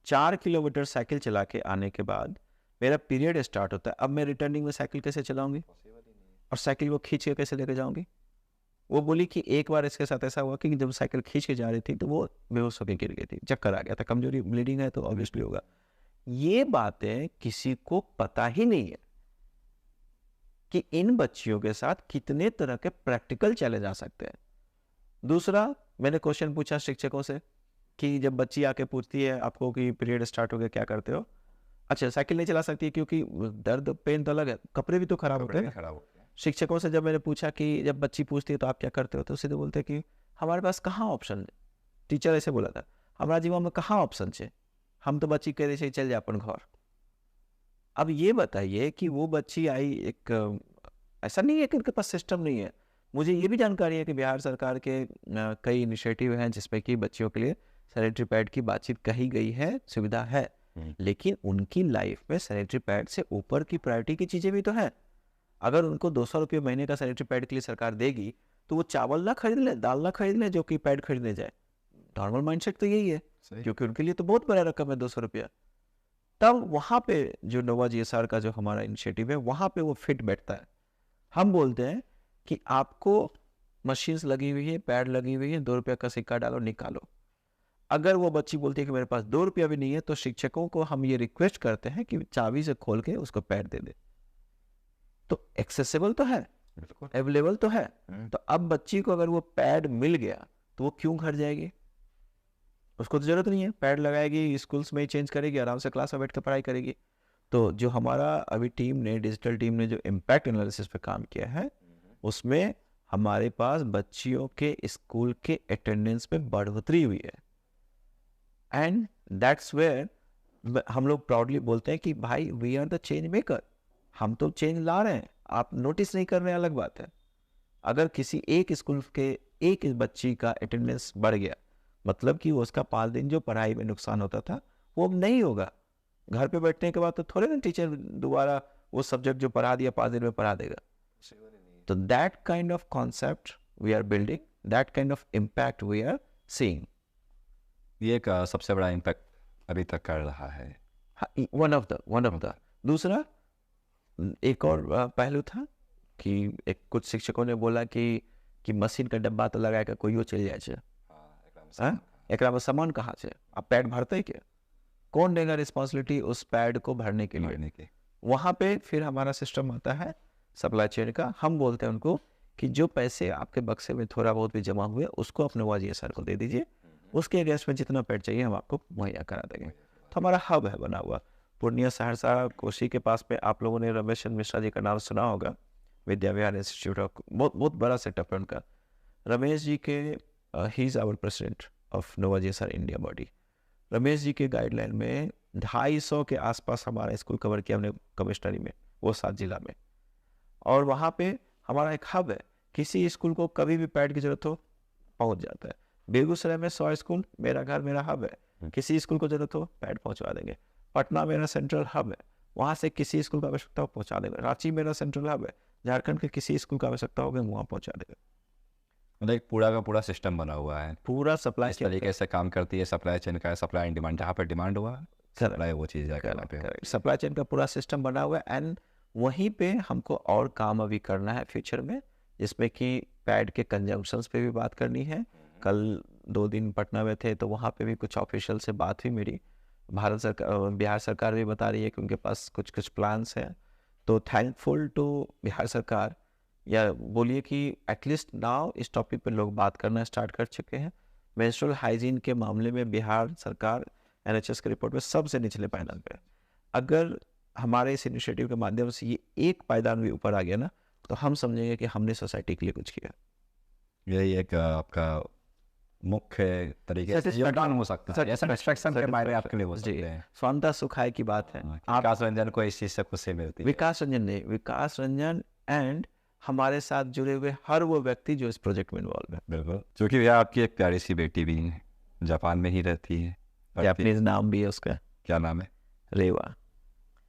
Speaker 1: 4 किलोमीटर साइकिल चला के आने के बाद मेरा पीरियड स्टार्ट होता है। अब मैं रिटर्निंग में साइकिल कैसे चलाऊंगी और साइकिल को खींच के कैसे लेके जाऊंगी? वो बोली कि एक बार इसके साथ ऐसा हुआ कि जब साइकिल खींच के जा रही थी तो वो बेहोश होकर गिर गई थी, चक्कर आ गया था, कमजोरी, ब्लीडिंग है तो ऑब्वियसली होगा। ये बातें किसी को पता ही नहीं है कि इन बच्चियों के साथ कितने तरह के प्रैक्टिकल चैलेंज आ सकते हैं। दूसरा, मैंने क्वेश्चन पूछा शिक्षकों से कि जब बच्ची आके पूछती है आपको कि पीरियड स्टार्ट हो गया क्या करते हो? अच्छा, साइकिल नहीं चला सकती क्योंकि दर्द पेन तो अलग है, कपड़े भी तो खराब होते हैं। शिक्षकों से जब मैंने पूछा कि जब बच्ची पूछती है तो आप क्या करते हो, तो सीधे बोलते हैं कि हमारे पास कहाँ ऑप्शन है। टीचर ऐसे बोला था, हमारा जीवन में कहाँ ऑप्शन है, हम तो बच्ची कह रही से चल जाए अपन घर। अब ये बताइए कि वो बच्ची आई, एक ऐसा नहीं है कि उनके पास सिस्टम नहीं है, मुझे ये भी जानकारी है कि बिहार सरकार के कई इनिशिएटिव हैं जिसमें कि बच्चियों के लिए सैनिटरी पैड की बातचीत कही गई है, सुविधा है, लेकिन उनकी लाइफ में सैनिटरी पैड से ऊपर की प्रायोरिटी की चीज़ें भी तो हैं। अगर उनको 200 रुपये महीने का सैनिटरी पैड के लिए सरकार देगी तो वो चावल ना खरीद ले, दाल ना खरीद ले जो कि पैड खरीदने जाए। नॉर्मल माइंडसेट तो यही है, क्योंकि उनके लिए तो बहुत बड़ा रकम है 200 रुपया। तब वहाँ पे जो नोवा जीएसआर का जो हमारा इनिशिएटिव है वहाँ पे वो फिट बैठता है। हम बोलते हैं कि आपको मशीन्स लगी हुई है, पैड लगी हुई है, 2 रुपया का सिक्का डालो, निकालो। अगर वो बच्ची बोलती है कि मेरे पास 2 रुपया भी नहीं है, तो शिक्षकों को हम ये रिक्वेस्ट करते हैं कि चाबी से खोल के उसको पैड दे दे। तो एक्सेसिबल तो है, अवेलेबल तो है। तो अब बच्ची को अगर वो पैड मिल गया तो वो क्यों घर जाएगी? उसको तो जरूरत नहीं है, पैड लगाएगी, स्कूल्स में ही चेंज करेगी, आराम से क्लास में बैठ कर पढ़ाई करेगी। तो जो हमारा अभी टीम ने, डिजिटल टीम ने जो इम्पैक्ट एनालिसिस पे काम किया है, उसमें हमारे पास बच्चियों के स्कूल के अटेंडेंस में बढ़ोतरी हुई है। एंड दैट्स वेयर हम लोग प्राउडली बोलते हैं कि भाई we are the change maker, हम तो चेंज ला रहे हैं, आप नोटिस नहीं कर रहे हैं, अलग बात है। अगर किसी एक स्कूल के एक बच्ची का अटेंडेंस बढ़ गया, मतलब कि उसका 5 दिन जो पढ़ाई में नुकसान होता था वो अब नहीं होगा। घर पे बैठने के बाद तो थोड़े ना टीचर दोबारा वो सब्जेक्ट जो पढ़ा दिया 5 दिन में पढ़ा देगा। तो that kind of concept we are building, that kind of impact we are seeing.
Speaker 2: ये एक सबसे बड़ा इम्पैक्ट अभी तक कर रहा है।
Speaker 1: वन ऑफ द दूसरा एक और पहलू था कि एक कुछ शिक्षकों ने बोला कि मशीन का डब्बा तो लगा के कोई चल जाए, एकरा में सामान कहाँ से, आप पैड भरते क्या? कौन देगा रिस्पॉन्सिबिलिटी उस पैड को भरने के लिए? वहाँ पे फिर हमारा सिस्टम आता है सप्लाई चेन का। हम बोलते हैं उनको कि जो पैसे आपके बक्से में थोड़ा बहुत भी जमा हुए उसको अपने वाजीएसआर को दे दीजिए, उसके अगेंस्ट में जितना पैड चाहिए हम आपको मुहैया करा देंगे। तो हमारा हब है बना हुआ पूर्णिया, सहरसा, कोसी के पास में। आप लोगों ने रमेश चंद्र मिश्रा जी का नाम सुना होगा, विद्या विहार इंस्टीट्यूट ऑफ, बहुत बड़ा सेटअप है उनका। रमेश जी के ही is our president of Nova GSR India body. Ramesh ji के गाइडलाइन में 250 के आसपास हमारा स्कूल कवर किया हमने कमिश्नरी में, वो 7 जिला में। और वहाँ पे हमारा एक हब है, किसी स्कूल को कभी भी पैड की जरूरत हो पहुँच जाता है। बेगूसराय में 100 स्कूल, मेरा घर मेरा हब है, किसी स्कूल को जरूरत हो पैड पहुँचवा देंगे। पटना मेरा सेंट्रल हब है, वहाँ से किसी स्कूल का आवश्यकता हो पहुँचा देंगे। रांची मेरा सेंट्रल हब है, झारखंड के किसी स्कूल का आवश्यकता होगा वहाँ पहुँचा देगा।
Speaker 2: मतलब एक पूरा का पूरा सिस्टम बना हुआ है,
Speaker 1: पूरा सप्लाई
Speaker 2: इस तरीके से काम करती है। सप्लाई चेन का, सप्लाई एंड डिमांड, जहाँ पर डिमांड हुआ सप्लाई वो चीज़ जाकर
Speaker 1: सप्लाई चेन का पूरा सिस्टम बना हुआ है। एंड वहीं पे हमको और काम अभी करना है फ्यूचर में, जिसमें कि पैड के कंजम्पशंस पे भी बात करनी है। कल 2 दिन पटना में थे तो वहाँ पे भी कुछ ऑफिशियल से बात हुई मेरी। भारत सरकार, बिहार सरकार भी बता रही है कि उनके पास कुछ प्लान्स हैं। तो थैंकफुल टू बिहार सरकार, या बोलिए कि एटलीस्ट नाउ इस टॉपिक पे लोग बात करना स्टार्ट कर चुके हैं। मेंस्ट्रुअल हाइजीन के मामले में बिहार सरकार एनएचएस के रिपोर्ट में सबसे निचले पायदान पे है। अगर हमारे इस इनिशिएटिव के माध्यम से ये एक पायदान भी ऊपर आ गया ना, तो हम समझेंगे कि हमने सोसाइटी के लिए कुछ किया।
Speaker 2: यही एक आपका मुख्य तरीके से योगदान हो सकता है, ऐसा डिस्ट्रैक्शन के मायने आपके लिए हो सकते हैं।
Speaker 1: स्वांता सुखाय की बात है,
Speaker 2: विकास रंजन को इस चीज़ से खुशी मिलती है।
Speaker 1: विकास रंजन ने, विकास रंजन एंड हमारे साथ जुड़े हुए हर वो व्यक्ति जो इस प्रोजेक्ट में इन्वॉल्व है।
Speaker 2: बिल्कुल, क्योंकि भैया आपकी एक प्यारी सी बेटी भी है, जापान में ही रहती है,
Speaker 1: जापानीज नाम भी है उसका।
Speaker 2: क्या नाम है?
Speaker 1: रेवा।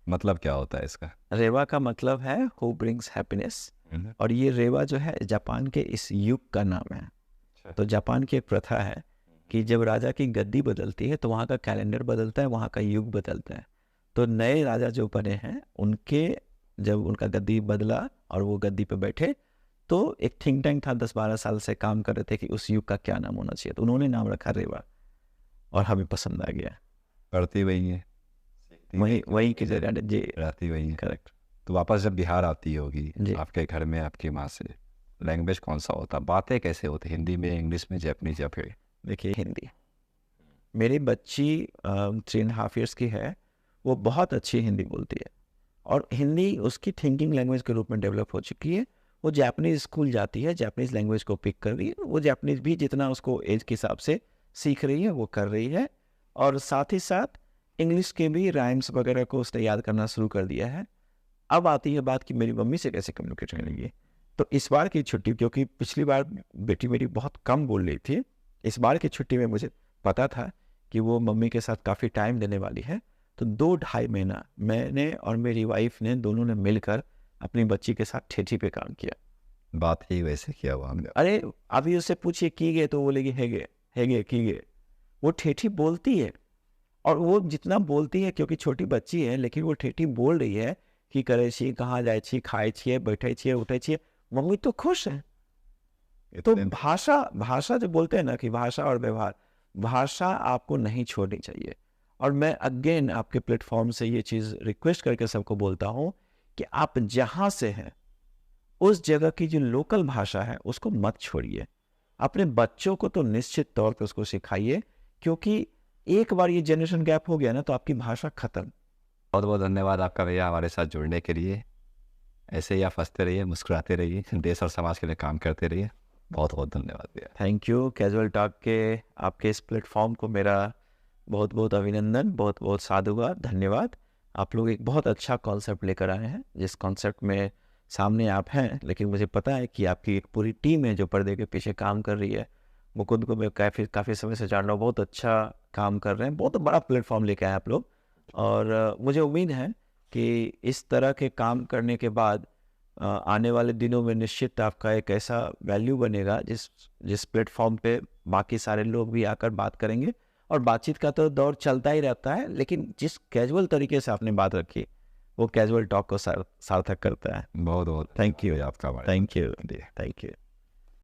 Speaker 2: मतलब क्या होता है इसका?
Speaker 1: रेवा का मतलब है हु ब्रिंग्स हैप्पीनेस, और ये रेवा जो है जापान के इस युग का नाम है। तो जापान की एक प्रथा है कि जब राजा की गद्दी बदलती है तो वहाँ का कैलेंडर बदलता है, वहाँ का युग बदलता है। तो नए राजा जो बने हैं उनके, जब उनका गद्दी बदला और वो गद्दी पे बैठे, तो एक थिंक टैंक था 10-12 साल से काम कर रहे थे कि उस युग का क्या नाम होना चाहिए। तो उन्होंने नाम रखा रेवा, और हमें पसंद आ गया।
Speaker 2: पढ़ती वही है,
Speaker 1: वही की जगह जी,
Speaker 2: रहती वही है।
Speaker 1: करेक्ट।
Speaker 2: तो वापस जब बिहार आती होगी आपके घर में आपकी माँ से, लैंग्वेज कौन सा होता, बातें कैसे होती, हिंदी में, इंग्लिश में, जापानीज या फिर?
Speaker 1: देखिए हिंदी। मेरी बच्ची 3.5 years की है, वो बहुत अच्छी हिंदी बोलती है, और हिंदी उसकी थिंकिंग लैंग्वेज के रूप में डेवलप हो चुकी है। वो जापानीज स्कूल जाती है, जापानीज लैंग्वेज को पिक कर रही है, वो जापानीज भी जितना उसको एज के हिसाब से सीख रही है वो कर रही है, और साथ ही साथ इंग्लिश के भी राइम्स वगैरह को उसने याद करना शुरू कर दिया है। अब आती है बात कि मेरी मम्मी से कैसे कम्युनिकेट करेंगी। तो इस बार की छुट्टी, क्योंकि पिछली बार बेटी मेरी बहुत कम बोल रही थी, इस बार की छुट्टी में मुझे पता था कि वो मम्मी के साथ काफ़ी टाइम देने वाली है। तो 2-2.5 महीना मैंने और मेरी वाइफ ने दोनों ने मिलकर अपनी बच्ची के साथ ठेठी पे काम किया।
Speaker 2: बात ही वैसे किया हुआ हमने।
Speaker 1: अरे अभी उससे पूछिए की गए तो बोलेगी हैगे की गए। वो ठेठी बोलती है, और वो जितना बोलती है, क्योंकि छोटी बच्ची है, लेकिन वो ठेठी बोल रही है कि करे छी, कहाँ जाए छी, खाए छिए, बैठे छिए, उठे छिए, मम्मी तो खुश है। तो भाषा जो बोलते हैं ना कि भाषा और व्यवहार, भाषा आपको नहीं छोड़नी चाहिए। और मैं अगेन आपके प्लेटफॉर्म से ये चीज़ रिक्वेस्ट करके सबको बोलता हूँ कि आप जहाँ से हैं उस जगह की जो लोकल भाषा है उसको मत छोड़िए। अपने बच्चों को तो निश्चित तौर पे उसको सिखाइए, क्योंकि एक बार ये जनरेशन गैप हो गया ना तो आपकी भाषा खत्म।
Speaker 2: बहुत बहुत धन्यवाद आपका भैया हमारे साथ जुड़ने के लिए। ऐसे ही आप हंसते रहिए, मुस्कुराते रहिए, देश और समाज के लिए काम करते रहिए। बहुत बहुत धन्यवाद भैया।
Speaker 1: Thank you. कैजुअल टॉक के आपके इस प्लेटफॉर्म को मेरा बहुत बहुत अभिनंदन, बहुत बहुत साधुवाद, धन्यवाद। आप लोग एक बहुत अच्छा कॉन्सेप्ट लेकर आए हैं, जिस कॉन्सेप्ट में सामने आप हैं, लेकिन मुझे पता है कि आपकी एक पूरी टीम है जो पर्दे के पीछे काम कर रही है। मुकुंद को मैं काफ़ी समय से जान रहा हूँ, बहुत अच्छा काम कर रहे हैं, बहुत बड़ा प्लेटफॉर्म लेके आए आप लोग। और मुझे उम्मीद है कि इस तरह के काम करने के बाद आने वाले दिनों में निश्चित आपका एक ऐसा वैल्यू बनेगा जिस प्लेटफॉर्म पे बाकी सारे लोग भी आकर बात करेंगे। और बातचीत का तो दौर चलता ही रहता है, लेकिन जिस कैजुअल तरीके से आपने बात रखी वो कैजुअल टॉक को सार्थक करता है।
Speaker 2: बहुत बहुत
Speaker 1: थैंक यू।
Speaker 2: आपका
Speaker 1: थैंक यू। Thank you.